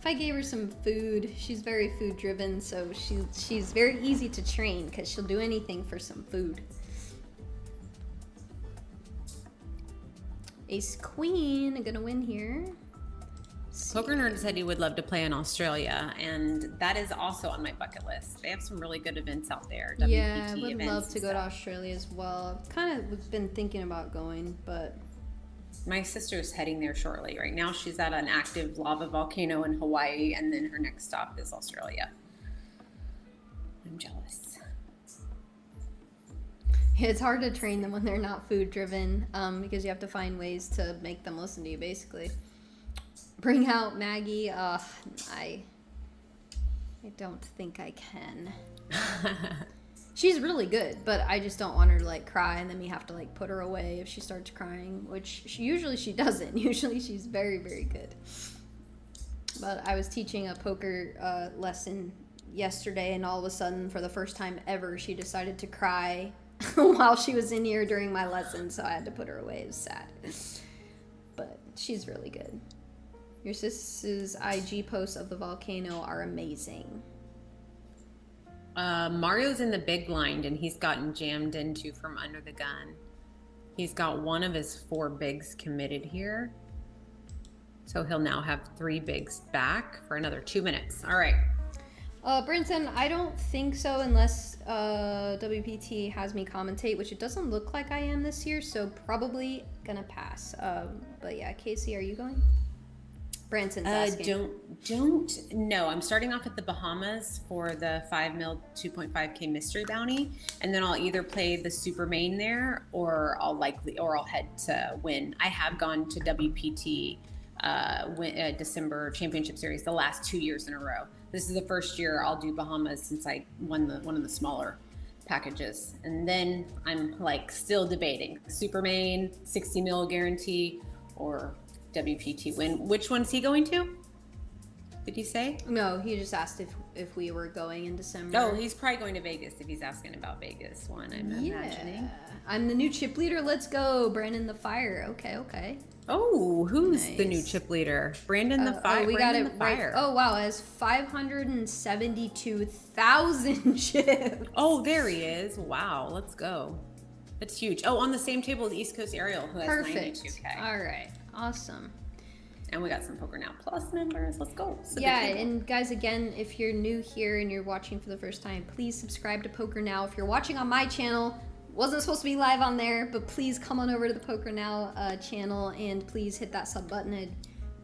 If I gave her some food, she's very food driven, so she's very easy to train because she'll do anything for some food. Ace Queen, gonna win here. Poker Nerd said he would love to play in Australia, and that is also on my bucket list. They have some really good events out there. WPT yeah, I would events love to go to stuff. Australia as well. I've kind of been thinking about going, but My sister's heading there shortly. Right now, she's at an active lava volcano in Hawaii, and then her next stop is Australia. I'm jealous. it's hard to train them when they're not food driven, because you have to find ways to make them listen to you, basically. Bring out Maggie. I don't think I can. She's really good, but I just don't want her to like cry, and then we have to like put her away if she starts crying, which usually she doesn't. Usually she's very, very good. But I was teaching a poker lesson yesterday, and all of a sudden, for the first time ever, she decided to cry while she was in here during my lesson, so I had to put her away. It was sad. But she's really good. Your sister's IG posts of the volcano are amazing. Mario's in the big blind, and he's gotten jammed into from under the gun. He's got one of his 4 bigs committed here. So he'll now have 3 bigs back for another 2 minutes. All right. Brinson, I don't think so unless WPT has me commentate, which it doesn't look like I am this year, so probably gonna pass. But yeah, Casey, are you going? Branson's asking. Don't no. I'm starting off at the Bahamas for the 5 mil 2.5K mystery bounty, and then I'll either play the super main there, or I'll head to win. I have gone to WPT December Championship Series the last 2 years in a row. This is the first year I'll do Bahamas since I won one of the smaller packages, and then I'm like still debating super main 60 mil guarantee or WPT win. Which one's he going to? Did he say? No, he just asked if we were going in December. Oh, he's probably going to Vegas if he's asking about Vegas one, I'm imagining. I'm the new chip leader. Let's go. Brandon the Fire. Okay. Oh, who's Nice. the new chip leader? Brandon the Fire. We got Brandon it the right. Fire. Oh, wow. It has 572,000 chips. Oh, there he is. Wow, let's go. That's huge. Oh, on the same table as East Coast Ariel, who has Perfect. 92K. All right. Awesome. And we got some Poker Now Plus members. Let's go. So Yeah, and guys, again, if you're new here and you're watching for the first time, please subscribe to Poker Now. If you're watching on my channel, wasn't supposed to be live on there, but please come on over to the Poker Now channel and please hit that sub button. It'd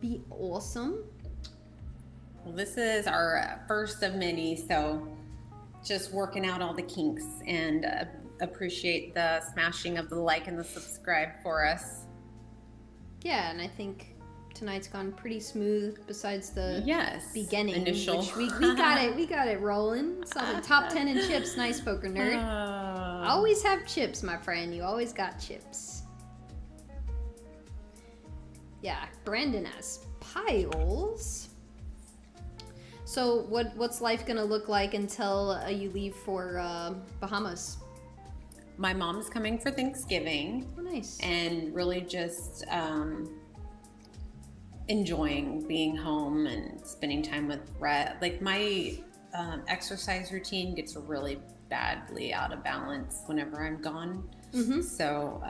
be awesome. Well, this is our first of many, so just working out all the kinks, and appreciate the smashing of the like and the subscribe for us. Yeah, and I think tonight's gone pretty smooth besides the Yes, beginning. initial. Which we got it rolling. So the top 10 in chips. Nice, Poker Nerd. Always have chips, my friend. You always got chips. Yeah, Brandon has piles. So what's life gonna look like until you leave for Bahamas? My mom's coming for Thanksgiving. Oh, nice. And really just enjoying being home and spending time with Rhett. Like my exercise routine gets really badly out of balance whenever I'm gone. Mm-hmm. So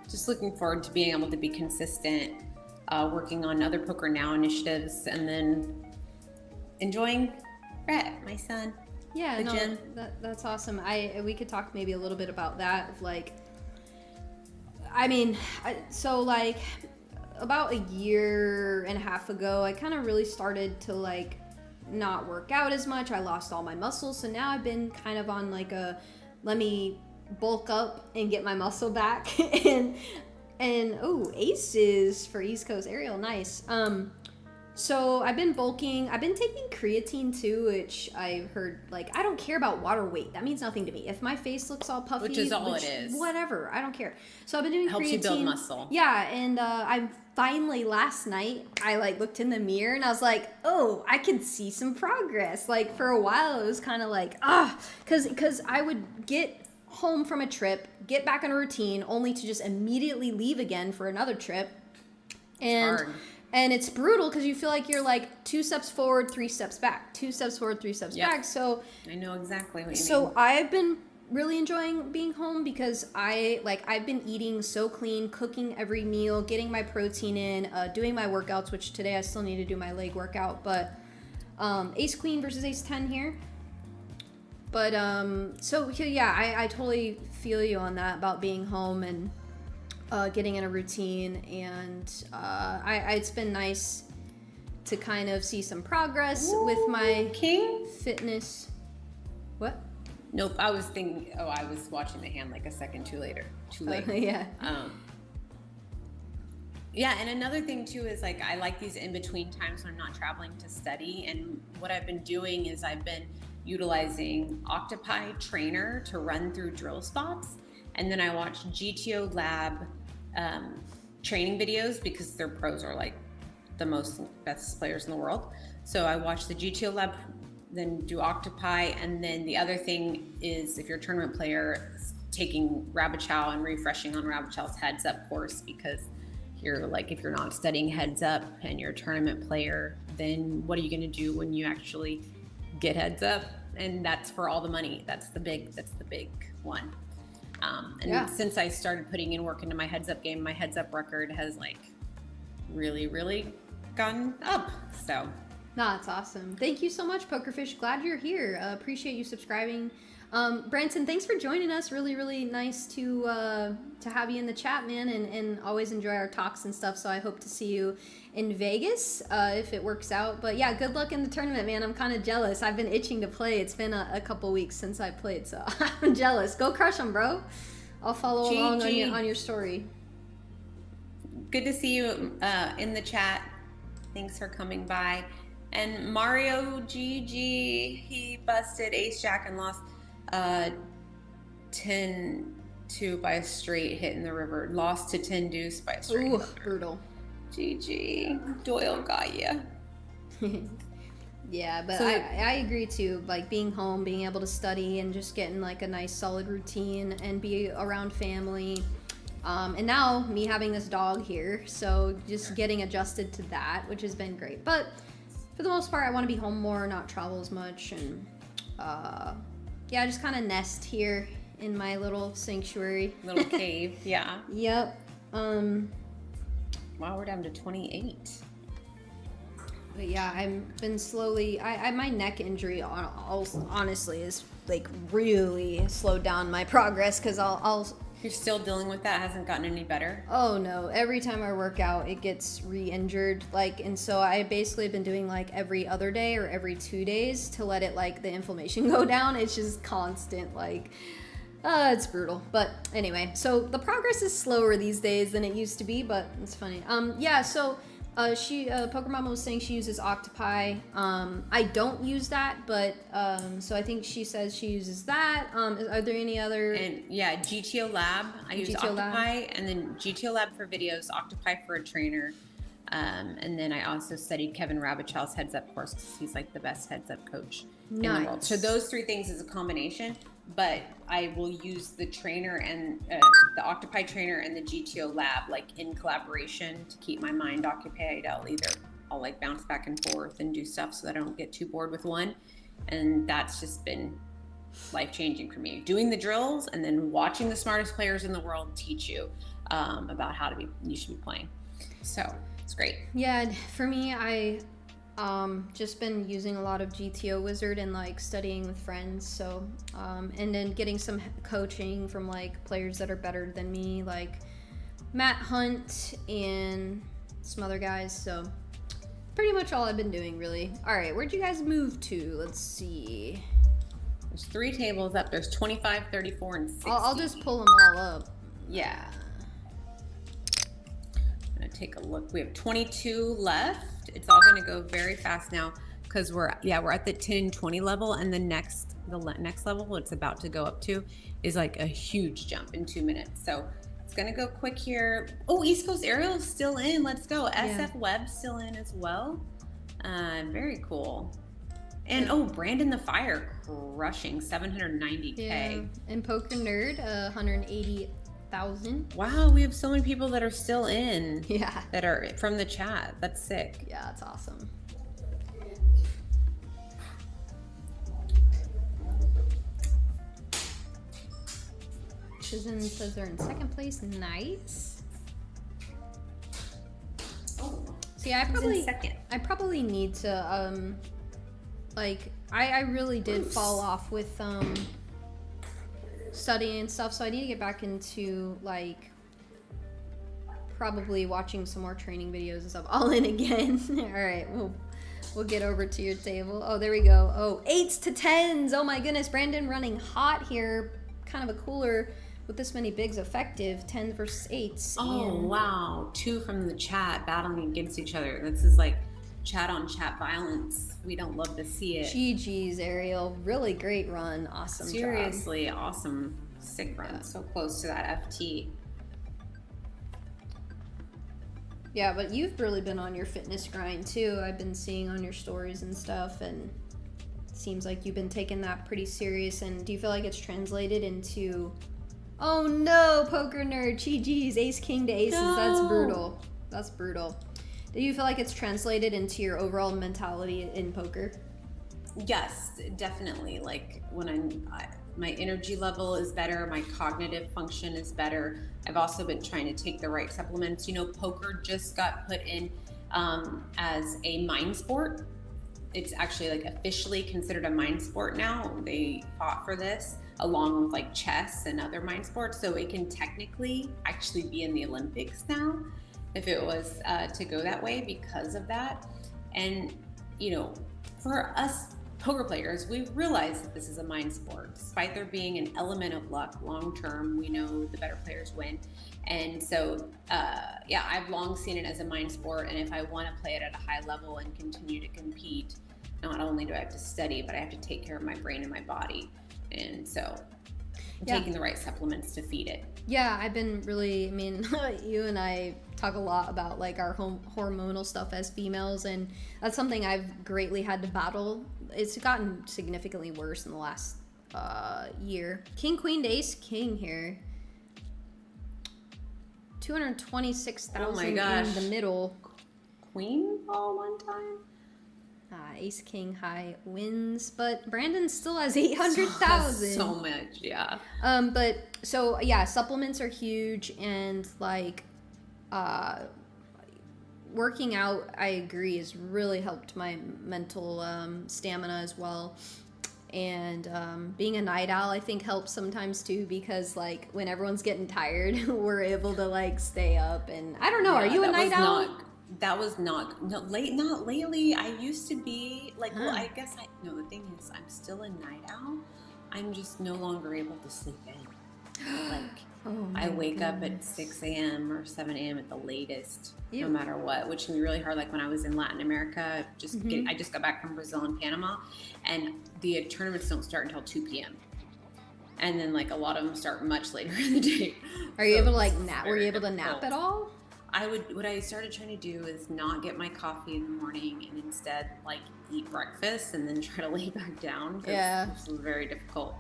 just looking forward to being able to be consistent, working on other Poker Now initiatives, and then enjoying Rhett, my son. Yeah, the no, gym. that's awesome. We could talk maybe a little bit about that. Of like, I mean, so like about a year and a half ago, I kind of really started to like not work out as much. I lost all my muscles, so now I've been kind of on like a let me bulk up and get my muscle back. and oh, aces for East Coast Ariel, nice. So I've been bulking. I've been taking creatine too, which I've heard, like, I don't care about water weight. That means nothing to me. If my face looks all puffy, Which is all it is. Whatever, I don't care. So I've been doing Helps creatine. you build muscle. Yeah, and I'm finally, last night, I like looked in the mirror and I was like, oh, I can see some progress. Like for a while, it was kind of like, because I would get home from a trip, get back on a routine, only to just immediately leave again for another trip. And hard. And it's brutal because you feel like you're like 2 steps forward, 3 steps back, 2 steps forward, 3 steps back. So I know exactly what you mean. So I've been really enjoying being home because I've been eating so clean, cooking every meal, getting my protein in, doing my workouts, which today I still need to do my leg workout, but ace queen versus ace 10 here. But so yeah, I totally feel you on that about being home and getting in a routine, and it's been nice to kind of see some progress with my king fitness. What? Nope, I was thinking. Oh, I was watching the hand like a second too late. Yeah. Yeah, and another thing too is like I like these in between times when I'm not traveling to study, and what I've been doing is I've been utilizing Octopi Trainer to run through drill spots, and then I watch GTO Lab training videos because their pros are like the best players in the world. So I watch the GTO Lab, then do Octopi, and then the other thing is if you're a tournament player, taking Rabbit Chow and refreshing on Rabbit Chow's heads up course, because you're like, if you're not studying heads up and you're a tournament player, then what are you going to do when you actually get heads up? And that's for all the money. That's the big one. Since I started putting in work into my heads up game, my heads up record has like really, really gone up. So that's awesome. Thank you so much, Pokerfish. Glad you're here. Appreciate you subscribing. Branson, thanks for joining us. Really, really nice to have you in the chat, man, and always enjoy our talks and stuff. So I hope to see you in Vegas if it works out. But yeah, good luck in the tournament, man. I'm kind of jealous. I've been itching to play. It's been a couple weeks since I played, so I'm jealous. Go crush them, bro. I'll follow along on your story. Good to see you in the chat. Thanks for coming by. And Mario GG, he busted ace jack and lost 10-2 by a straight hit in the river. Lost to 10 deuce by a straight. Ooh, brutal. GG. Doyle got ya. Yeah, but so, I agree too. Like being home, being able to study, and just getting like a nice solid routine and be around family. And now me having this dog here, so just getting adjusted to that, which has been great. But for the most part, I want to be home more, not travel as much, and yeah, just kind of nest here in my little sanctuary. Little cave, yeah. Yep. Wow, we're down to 28. But yeah, I've been slowly. My neck injury honestly is like really slowed down my progress because I'll. You're still dealing with that? Hasn't gotten any better? Oh no! Every time I work out, it gets re-injured. And so I basically have been doing like every other day or every 2 days to let it the inflammation go down. It's just constant it's brutal. But anyway, so the progress is slower these days than it used to be, but it's funny. Yeah. So. PokerMommaa was saying she uses Octopi. I don't use that, but so I think she says she uses that. Are there any other? And yeah, GTO Lab. I use Octopi, and then GTO Lab for videos, Octopi for a trainer, and then I also studied Kevin Rabachow's heads up course because he's like the best heads up coach in the world. So those 3 things is a combination. But I will use the trainer and the Octopi trainer and the GTO Lab in collaboration to keep my mind occupied. I'll bounce back and forth and do stuff so that I don't get too bored with one. And that's just been life-changing for me. Doing the drills and then watching the smartest players in the world teach you about how you should be playing. So it's great. Yeah, for me, I just been using a lot of GTO Wizard and studying with friends, so and then getting some coaching from players that are better than me, like Matt Hunt and some other guys. So pretty much all I've been doing, really. All right, where'd you guys move to? Let's see. There's 3 tables up. There's 25, 34, and 60. I'll just pull them all up. Yeah. I'm gonna take a look. We have 22 left. It's all going to go very fast now because we're at the 10 20 level, and the next level it's about to go up to is a huge jump in 2 minutes. So it's going to go quick here. Oh, East Coast Aerial is still in. Let's go. Yeah. SF Web still in as well. Very cool. And Brandon the Fire crushing 790K. Yeah. And Poker Nerd 180,000 5,000. Wow, we have so many people that are still in. Yeah. That are from the chat. That's sick. Yeah, that's awesome. Shizen says they're in second place. Nice. Oh. See, I probably need to like I really did fall off with studying and stuff, so I need to get back into like probably watching some more training videos and stuff. All in again. All right, we'll get over to your table. Oh, there we go. Oh, 8s to 10s. Oh my goodness, Brandon running hot here. Kind of a cooler with this many bigs effective. 10s versus 8s. Oh, wow. 2 from the chat battling against each other. This is like chat on chat violence. We don't love to see it. GG's, Ariel. Really great run. Awesome job. Seriously, awesome. Sick run. Yeah. So close to that FT. Yeah, but you've really been on your fitness grind too. I've been seeing on your stories and stuff, and it seems like you've been taking that pretty serious. And do you feel like it's translated into... Oh no, poker nerd, GG's, ace king to aces. No. That's brutal. That's brutal. Do you feel like it's translated into your overall mentality in poker? Yes, definitely. Like when my energy level is better, my cognitive function is better. I've also been trying to take the right supplements. You know, poker just got put in as a mind sport. It's actually like officially considered a mind sport now. They fought for this along with like chess and other mind sports. So it can technically actually be in the Olympics now if it was to go that way because of that. And, you know, for us poker players, we realize that this is a mind sport. Despite there being an element of luck long term, we know the better players win. And so, yeah, I've long seen it as a mind sport. And if I want to play it at a high level and continue to compete, not only do I have to study, but I have to take care of my brain and my body. And so I'm taking the right supplements to feed it. Yeah, I've been really, I mean, you and I talk a lot about like our hormonal stuff as females, and that's something I've greatly had to battle. It's gotten significantly worse in the last year. King, queen to ace, king here. 226,000 in the middle. Queen all one time? Ace king high wins, but Brandon still has 800,000. So much, yeah. But so yeah, supplements are huge, and like working out, I agree, has really helped my mental stamina as well. And being a night owl, I think, helps sometimes too, because like when everyone's getting tired, we're able to like stay up. And I don't know, are you a night owl? That was not lately. I used to be like, well, I guess no, the thing is, I'm still a night owl. I'm just no longer able to sleep in. Like, I wake up at 6 a.m. or 7 a.m. at the latest, no matter what, which can be really hard. Like when I was in Latin America, I just got back from Brazil and Panama, and the tournaments don't start until 2 p.m. And then like a lot of them start much later in the day. Are you able to like nap? Were you able to nap at all? What I started trying to do is not get my coffee in the morning and instead like eat breakfast and then try to lay back down. Yeah. This was very difficult,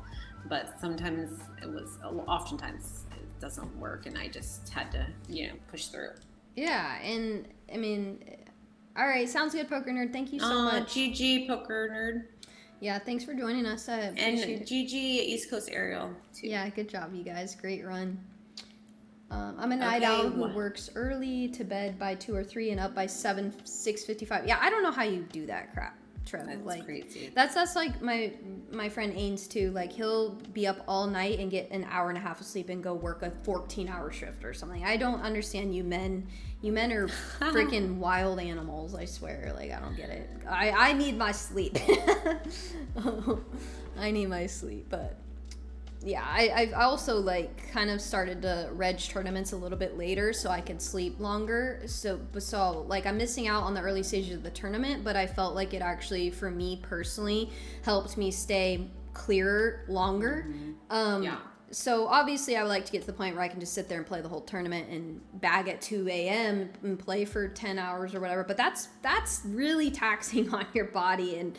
but oftentimes it doesn't work, and I just had to, push through. Yeah. And I mean, all right. Sounds good, Poker Nerd. Thank you so much. GG, Poker Nerd. Yeah. Thanks for joining us. I appreciate it. GG, East Coast Ariel too. Yeah. Good job, you guys. Great run. I'm a night owl who works early to bed by 2 or 3 and up by 6:55. Yeah, I don't know how you do that crap, Trev. That's like crazy. That's like my friend Ains too. Like he'll be up all night and get an hour and a half of sleep and go work a 14-hour shift or something. I don't understand you men. You men are freaking wild animals, I swear. Like I don't get it. I need my sleep. I need my sleep, but yeah, I've also like kind of started to reg tournaments a little bit later so I could sleep longer. So like I'm missing out on the early stages of the tournament, but I felt like it actually, for me personally, helped me stay clearer longer. Yeah. So obviously I would like to get to the point where I can just sit there and play the whole tournament and bag at 2 a.m. and play for 10 hours or whatever. But that's really taxing on your body. And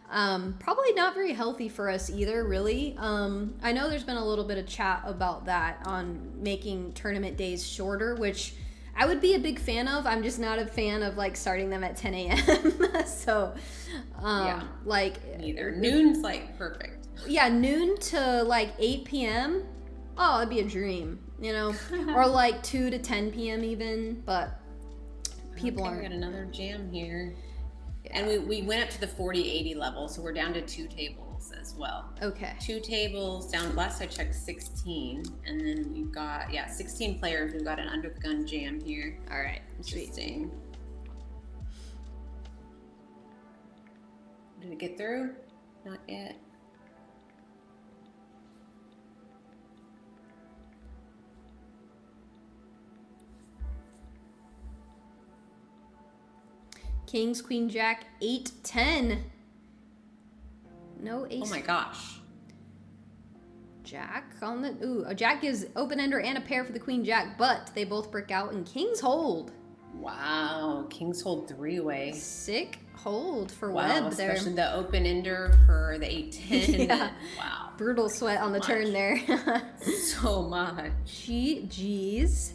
Probably not very healthy for us either, really. I know there's been a little bit of chat about that on making tournament days shorter, which I would be a big fan of. I'm just not a fan of like starting them at 10 a.m. So, like neither. Noon's like perfect. Yeah, noon to like 8 p.m. Oh, that'd be a dream, you know, or like 2 to 10 p.m. even. But people aren't. We got another jam here. And we went up to the 40-80 level, so we're down to 2 tables as well. Okay. 2 tables down. Last I checked, 16, and then we've got 16 players. We've got an under the gun jam here. All right. Interesting. Did it get through? Not yet. Kings, Queen, Jack, 8, 10. No ace. Oh my gosh. Jack on the... Ooh, a Jack gives open-ender and a pair for the Queen, Jack, but they both brick out and Kings hold. Wow. Kings hold 3-way. Sick hold for Webb there. Especially the open-ender for the 8-10. Yeah. Wow. Brutal sweat on the turn there. So much. Jeez.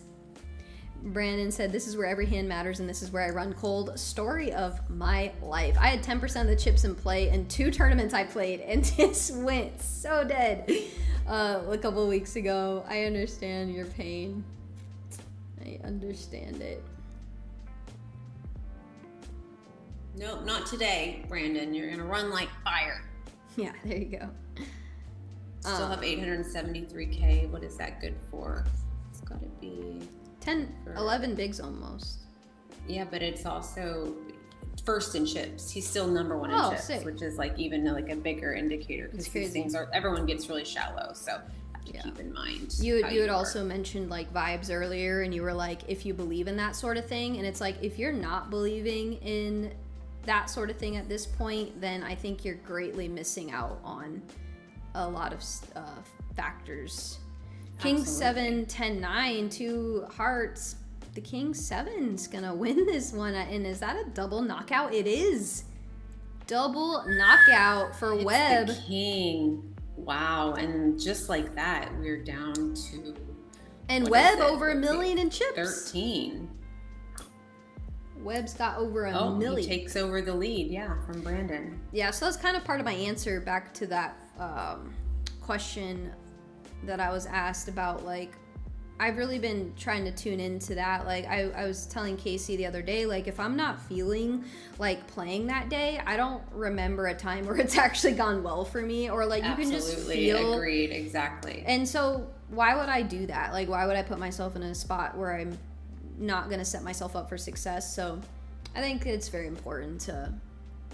Brandon said, this is where every hand matters and this is where I run cold. Story of my life. I had 10% of the chips in play in 2 tournaments I played and just went so dead a couple weeks ago. I understand your pain. I understand it. Nope, not today, Brandon. You're going to run like fire. Yeah, there you go. Still have 873K. What is that good for? It's got to be... 11 bigs almost. Yeah, but it's also first in chips. He's still number 1 in chips, sick. Which is like even like a bigger indicator because these things are, everyone gets really shallow, so have to keep in mind. You had also mentioned like vibes earlier, and you were like, if you believe in that sort of thing, and it's like if you're not believing in that sort of thing at this point, then I think you're greatly missing out on a lot of factors. King 7, 10, 9, 2 hearts. The King 7's gonna win this one. And is that a double knockout? It is. Double knockout for Webb. The King. Wow. And just like that, we're down to... And Webb over $1 million in chips. 13. Webb's got over a million. He takes over the lead, from Brandon. Yeah, so that's kind of part of my answer back to that question that I was asked about. Like, I've really been trying to tune into that. Like, I was telling Casey the other day, like, if I'm not feeling like playing that day, I don't remember a time where it's actually gone well for me, or like you can just feel. Agreed, exactly. And so why would I do that? Like, why would I put myself in a spot where I'm not going to set myself up for success? So I think it's very important to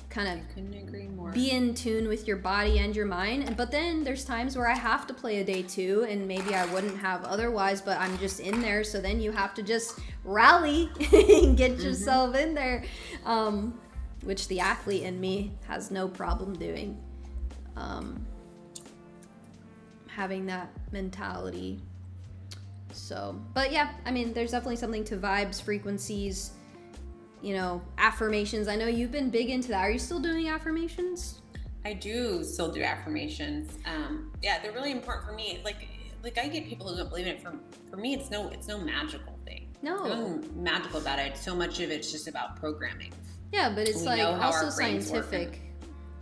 kind of be in tune with your body and your mind. But then there's times where I have to play a day 2 and maybe I wouldn't have otherwise, but I'm just in there. So then you have to just rally and get yourself in there, which the athlete in me has no problem doing, having that mentality. So, but yeah, I mean, there's definitely something to vibes, frequencies, you know, affirmations. I know you've been big into that. Are you still doing affirmations? I do still do affirmations. Yeah, they're really important for me. Like I get people who don't believe in it. For me, it's no magical thing. No. There's nothing magical about it. So much of it's just about programming. Yeah, but it's like also scientific.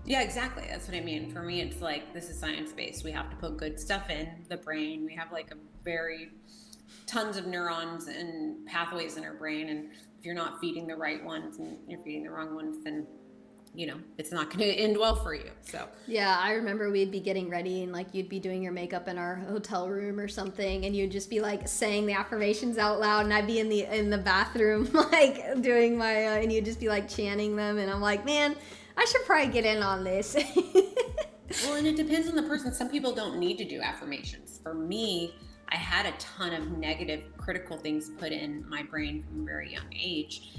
Yeah, exactly. That's what I mean. For me, it's like, this is science-based. We have to put good stuff in the brain. We have like tons of neurons and pathways in our brain, and if you're not feeding the right ones and you're feeding the wrong ones, then you know it's not going to end well for you. So yeah, I remember we'd be getting ready and like you'd be doing your makeup in our hotel room or something, and you'd just be like saying the affirmations out loud, and I'd be in the bathroom like doing my and you'd just be like chanting them, and I'm like, man, I should probably get in on this. Well, and it depends on the person. Some people don't need to do affirmations. For me, I had a ton of negative, critical things put in my brain from a very young age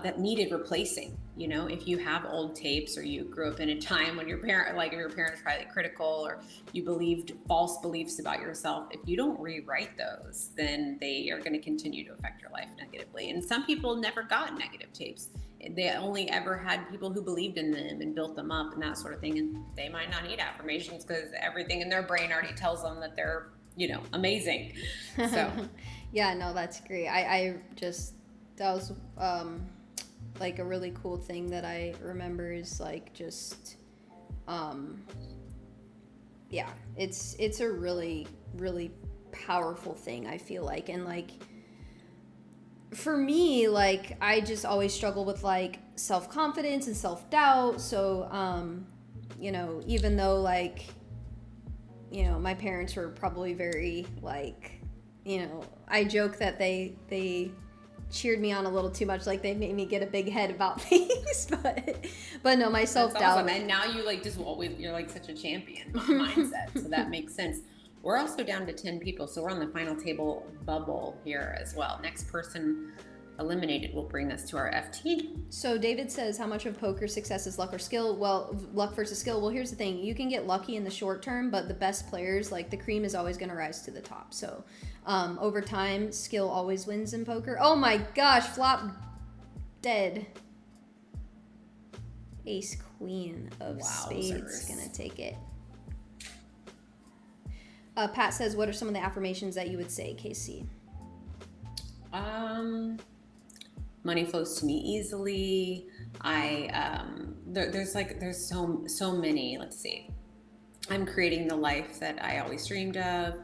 that needed replacing. You know, if you have old tapes, or you grew up in a time when your parents were highly critical, or you believed false beliefs about yourself, if you don't rewrite those, then they are going to continue to affect your life negatively. And some people never got negative tapes. they only ever had people who believed in them and built them up and that sort of thing. And they might not need affirmations because everything in their brain already tells them that they're, amazing. So yeah, no, that's great. I just, that was like a really cool thing that I remember is like just, yeah, it's a really, really powerful thing, I feel like. And like, for me, like, I just always struggle with like self-confidence and self-doubt. So, even though like, my parents were probably very like, I joke that they cheered me on a little too much, like they made me get a big head about things, but no, my self-doubt. That's awesome. And now you like just always, you're like such a champion mindset, so that makes sense. We're also down to 10 people, so we're on the final table bubble here as well. Next person eliminated will bring us to our FT. So David says, how much of poker success is luck or skill? Well, luck versus skill. Well, here's the thing. You can get lucky in the short term, but the best players, like the cream is always going to rise to the top. So over time, skill always wins in poker. Oh my gosh, flop dead. Ace queen of spades going to take it. Pat says, what are some of the affirmations that you would say, KC? Money flows to me easily. There's so many. Let's see. I'm creating the life that I always dreamed of.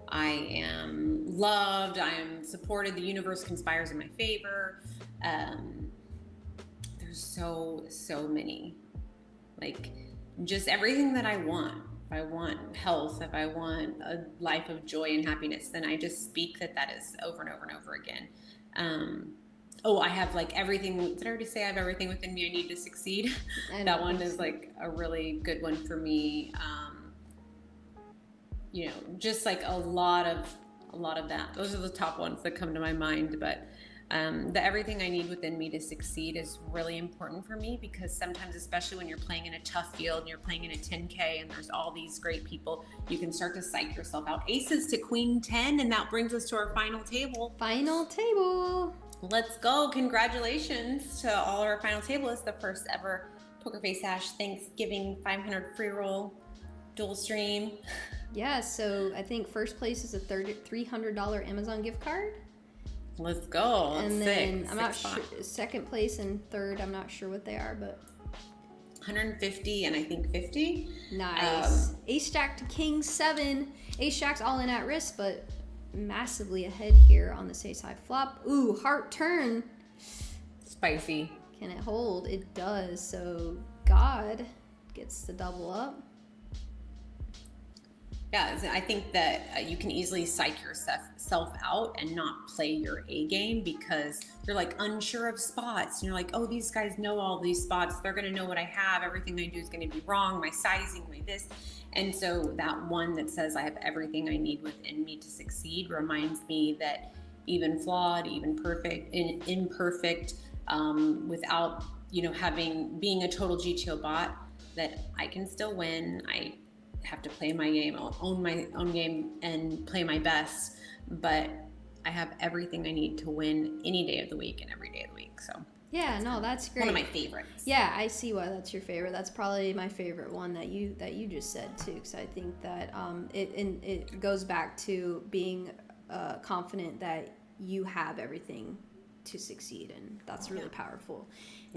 I am loved. I am supported. The universe conspires in my favor. There's so many. Like, just everything that I want. If I want health, if I want a life of joy and happiness, then I just speak that is over and over and over again. I have like everything. Did I already say I have everything within me I need to succeed? That one is like a really good one for me. Just like a lot of that. Those are the top ones that come to my mind. But the everything I need within me to succeed is really important for me, because sometimes, especially when you're playing in a tough field and you're playing in a 10K and there's all these great people, you can start to psych yourself out. Aces to queen 10, and that brings us to our final table. Final table. Let's go. Congratulations to all our final tablists. The first ever Pokerface Ash Thanksgiving 500 free roll dual stream. Yeah, so I think first place is a $300 Amazon gift card. Let's go. And then I'm not sure, second place and third, I'm not sure what they are, but 150 and I think 50. Nice. Ace Jack to King 7. Ace Jack's all in at risk, but massively ahead here on the ace high flop. Ooh, heart turn. Spicy. Can it hold? It does. So God gets the double up. Yeah, I think that you can easily psych yourself out and not play your A game because you're like unsure of spots. And you're like, oh, these guys know all these spots. They're going to know what I have. Everything I do is going to be wrong. My sizing, my this. And so that one that says I have everything I need within me to succeed reminds me that even flawed, even perfect, imperfect, without, being a total GTO bot, that I can still win. I have to play my game, I'll own my own game and play my best, but I have everything I need to win any day of the week and every day of the week. So yeah, no, that's great. One of my favorites. Yeah, I see why that's your favorite. That's probably my favorite one that you just said too, because I think that it goes back to being confident that you have everything to succeed, and that's really powerful.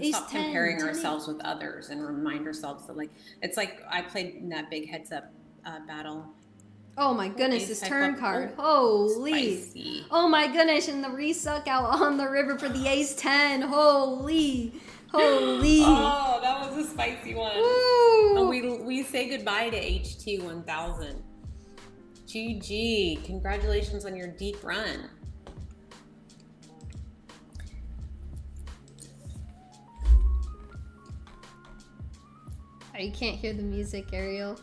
Stop comparing ourselves with others and remind ourselves that, like, it's like I played in that big heads up battle. Oh my goodness, this turn card. Holy. Spicy. Oh my goodness, and the resuck out on the river for the ace 10. Holy. Oh, that was a spicy one. Woo. We say goodbye to HT 1000. GG. Congratulations on your deep run. You can't hear the music, Ariel.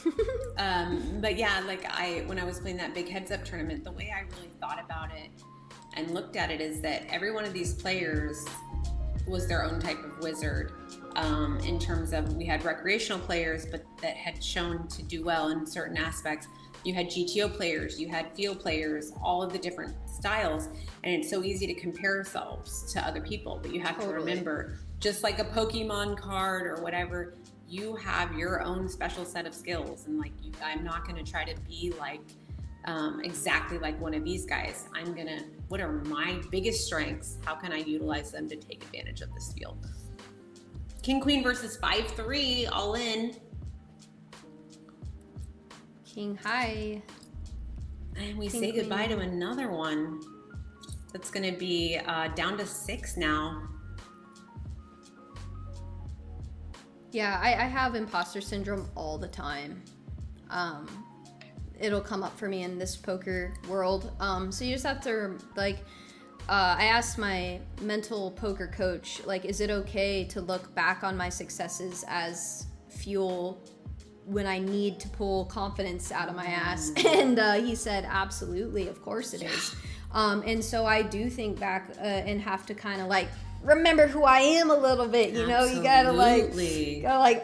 But yeah, like when I was playing that big heads up tournament, the way I really thought about it and looked at it is that every one of these players was their own type of wizard, in terms of we had recreational players, but that had shown to do well in certain aspects. You had GTO players, you had field players, all of the different styles, and it's so easy to compare ourselves to other people. But you have to remember, just like a Pokemon card or whatever, you have your own special set of skills. And like, I'm not going to try to be like exactly like one of these guys. What are my biggest strengths? How can I utilize them to take advantage of this field? King Queen versus 5-3, all in. King high. And we say goodbye to another one. That's going to be down to 6 now. Yeah, I have imposter syndrome all the time. It'll come up for me in this poker world. So you just have to, like, I asked my mental poker coach, like, is it okay to look back on my successes as fuel when I need to pull confidence out of my ass? And he said, absolutely, of course it is. And so I do think back and have to kind of like remember who I am a little bit, you know. You gotta like,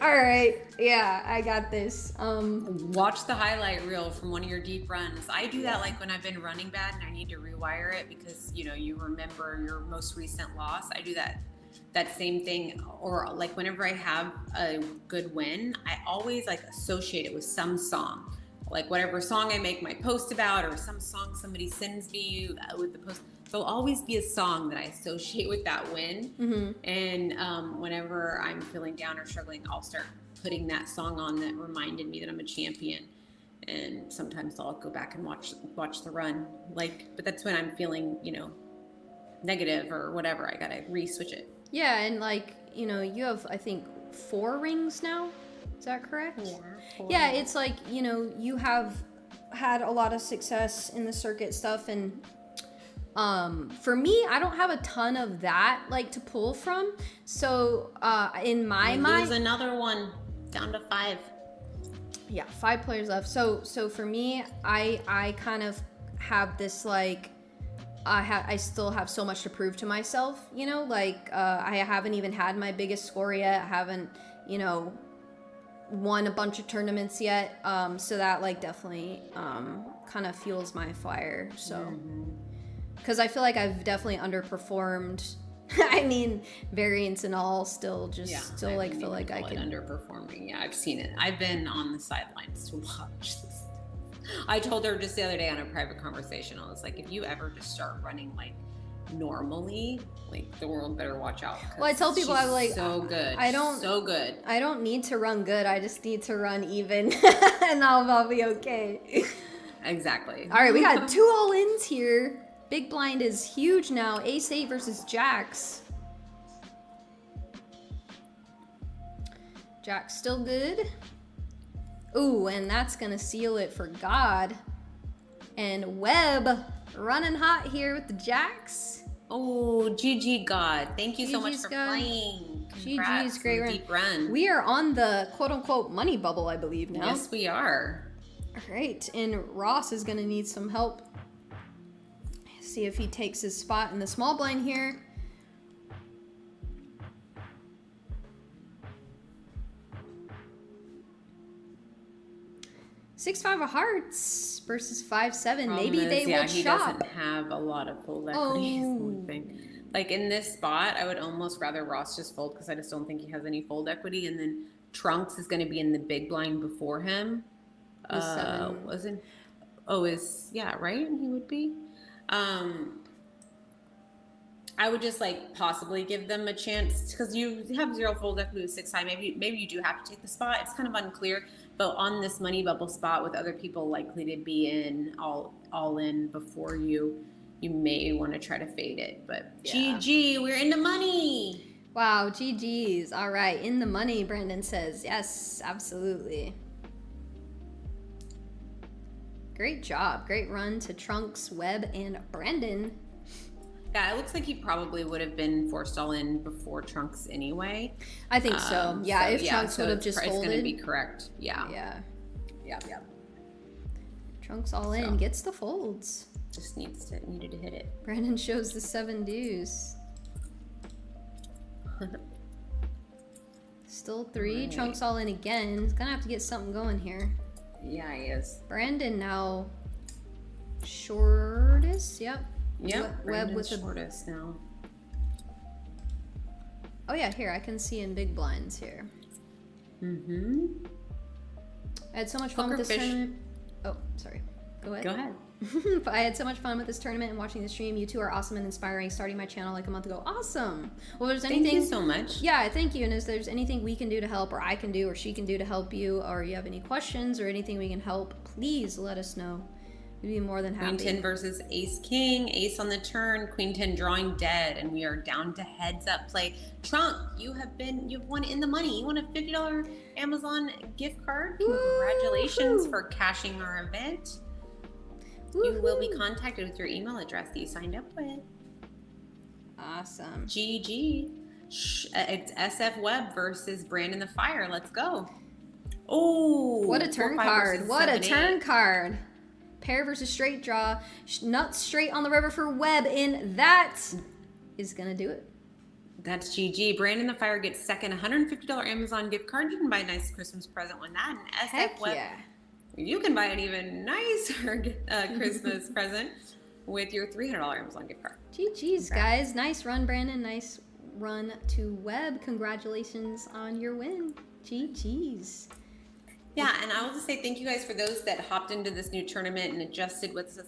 all right, yeah, I got this. Watch the highlight reel from one of your deep runs. I do that like when I've been running bad and I need to rewire it because, you know, you remember your most recent loss. I do that same thing. Or like whenever I have a good win, I always like associate it with some song, like whatever song I make my post about, or some song somebody sends me with the post. There'll always be a song that I associate with that win. Mm-hmm. And whenever I'm feeling down or struggling, I'll start putting that song on that reminded me that I'm a champion. And sometimes I'll go back and watch the run. Like, but that's when I'm feeling, you know, negative or whatever. I gotta re-switch it. Yeah, and like, you know, you have, I think, 4 rings now. Is that correct? 4. Yeah, it's like, you know, you have had a lot of success in the circuit stuff, and for me, I don't have a ton of that like to pull from. So in my mind, there's another one down to 5. Yeah, 5 players left. So for me, I kind of have this like I still have so much to prove to myself, you know, like I haven't even had my biggest score yet. I haven't, you know, won a bunch of tournaments yet. So that like definitely kind of fuels my fire. So because I feel like I've definitely underperformed. I mean, variance and all, still like feel like I can underperforming. Yeah, I've seen it. I've been on the sidelines to watch this. I told her just the other day on a private conversation, I was like, if you ever just start running like normally, like the world better watch out. Well, I tell people, I'm like, so good. So good. I don't need to run good. I just need to run even, and I'll be okay. Exactly. All right, we got 2 all-ins here. Big blind is huge now. Ace-8 versus Jacks. Jack's still good. Ooh, and that's gonna seal it for God. And Webb running hot here with the Jacks. Oh, GG God. Thank you so much for playing. GG's great run. Deep run. We are on the quote-unquote money bubble, I believe now. Yes, we are. All right, and Ross is gonna need some help. See if he takes his spot in the small blind here. $6-5 of hearts versus 5-7. Maybe they will he chop. Doesn't have a lot of fold equity. Like in this spot, I would almost rather Ross just fold because I just don't think he has any fold equity. And then Trunks is going to be in the big blind before him. Right? He would be. I would just like possibly give them a chance because you have 0 fold equity with 6 high. Maybe you do have to take the spot. It's kind of unclear. But on this money bubble spot with other people likely to be in all in before you may want to try to fade it. But yeah. GG, we're in the money. Wow, GG's. All right, in the money, Brandon says. Yes, absolutely. Great job. Great run to Trunks, Webb, and Brandon. Yeah, it looks like he probably would have been forced all in before Trunks anyway. I think so. Yeah, if Trunks would have just folded. It's going to be correct. Yeah. Yeah. Trunks all in, gets the folds. Just needed to hit it. Brandon shows the 7 deuce. Still 3. Right. Trunks all in again. He's going to have to get something going here. Yeah, he is. Brandon now shortest. Yep. Yep. Web with shortest now. Oh yeah, here I can see in big blinds here. Mm-hmm. I had so much fun with this tournament. Oh, sorry. Go ahead. Go ahead. But I had so much fun with this tournament and watching the stream. You two are awesome and inspiring. Starting my channel like a month ago. Awesome. Well, if there's anything. Thank you so much. Yeah, thank you. And if there's anything we can do to help, or I can do, or she can do to help you, or you have any questions or anything we can help, please let us know. We'd be more than happy. Queen 10 versus Ace King. Ace on the turn. Queen 10 drawing dead, and we are down to heads up play. Trunk, you've won in the money. You won a $50 Amazon gift card. Congratulations for cashing our event. You will be contacted with your email address that you signed up with. Awesome. GG. It's SF Webb versus Brandon the Fire. Let's go. Oh, what a turn card. What a turn card. Pair versus straight draw. Nuts straight on the river for Webb, and that is going to do it. That's GG. Brandon the Fire gets second $150 Amazon gift card. You can buy a nice Christmas present with that. And SF Heck Webb. yeah. You can buy an even nicer Christmas present with your $300 Amazon gift card. GG's, guys. Nice run, Brandon. Nice run to Webb. Congratulations on your win. GG's. Yeah, and I will just say thank you guys for those that hopped into this new tournament and adjusted with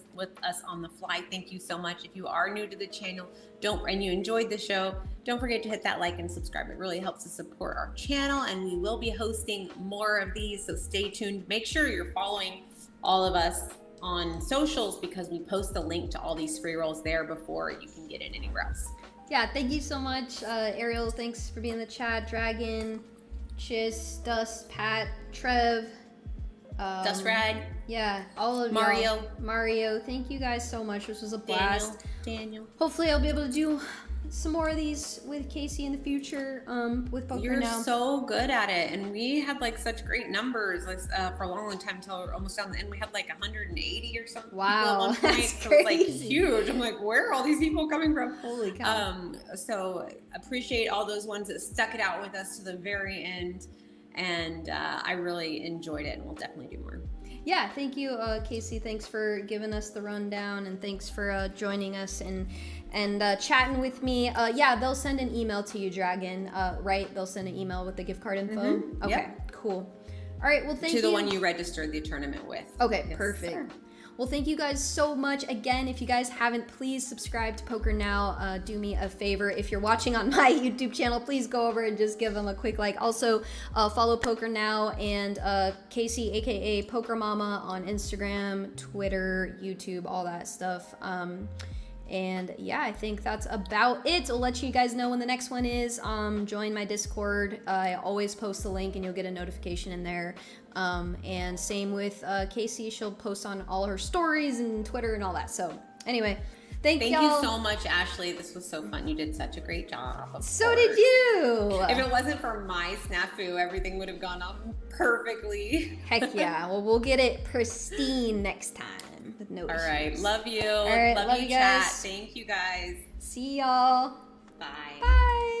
us on the fly. Thank you so much. If you are new to the channel and you enjoyed the show, don't forget to hit that like and subscribe. It really helps to support our channel, and we will be hosting more of these, so stay tuned. Make sure you're following all of us on socials because we post the link to all these free rolls there before you can get in anywhere else. Yeah, thank you so much, Ariel. Thanks for being in the chat. Dragon, Chiz, Dust, Pat, Trev, Dust Rag. Yeah, all of Mario. Mario, thank you guys so much. This was a blast. Daniel. Hopefully I'll be able to do some more of these with Casey in the future with Poker You're Now. so good at it, and we had like such great numbers for a long time until we're almost down the end. We had like 180 or something. Wow, people at one point. that's so crazy. It was like huge. I'm like, where are all these people coming from? Holy cow. So appreciate all those ones that stuck it out with us to the very end, and I really enjoyed it, and we'll definitely do more. Yeah, thank you, Casey. Thanks for giving us the rundown, and thanks for joining us and chatting with me. Yeah, they'll send an email to you, Dragon, right? They'll send an email with the gift card info? Mm-hmm. Okay, yep. Cool. All right, well, thank you. To the one you registered the tournament with. Okay, yes, perfect. Sir. Well, thank you guys so much. Again, if you guys haven't, please subscribe to Poker Now. Do me a favor. If you're watching on my YouTube channel, please go over and just give them a quick like. Also, follow Poker Now and Casey, aka PokerMommaa, on Instagram, Twitter, YouTube, all that stuff. And yeah, I think that's about it. I'll let you guys know when the next one is. Join my Discord. I always post the link and you'll get a notification in there. And same with Casey. She'll post on all her stories and Twitter and all that. So anyway, thank you y'all. so much, Ashley. This was so fun. You did such a great job. So did you. If it wasn't for my snafu, everything would have gone off perfectly. Heck yeah. Well, we'll get it pristine next time. With no All issues. right. Love you. All right, love you, guys. chat. Thank you, guys. See y'all. Bye. Bye.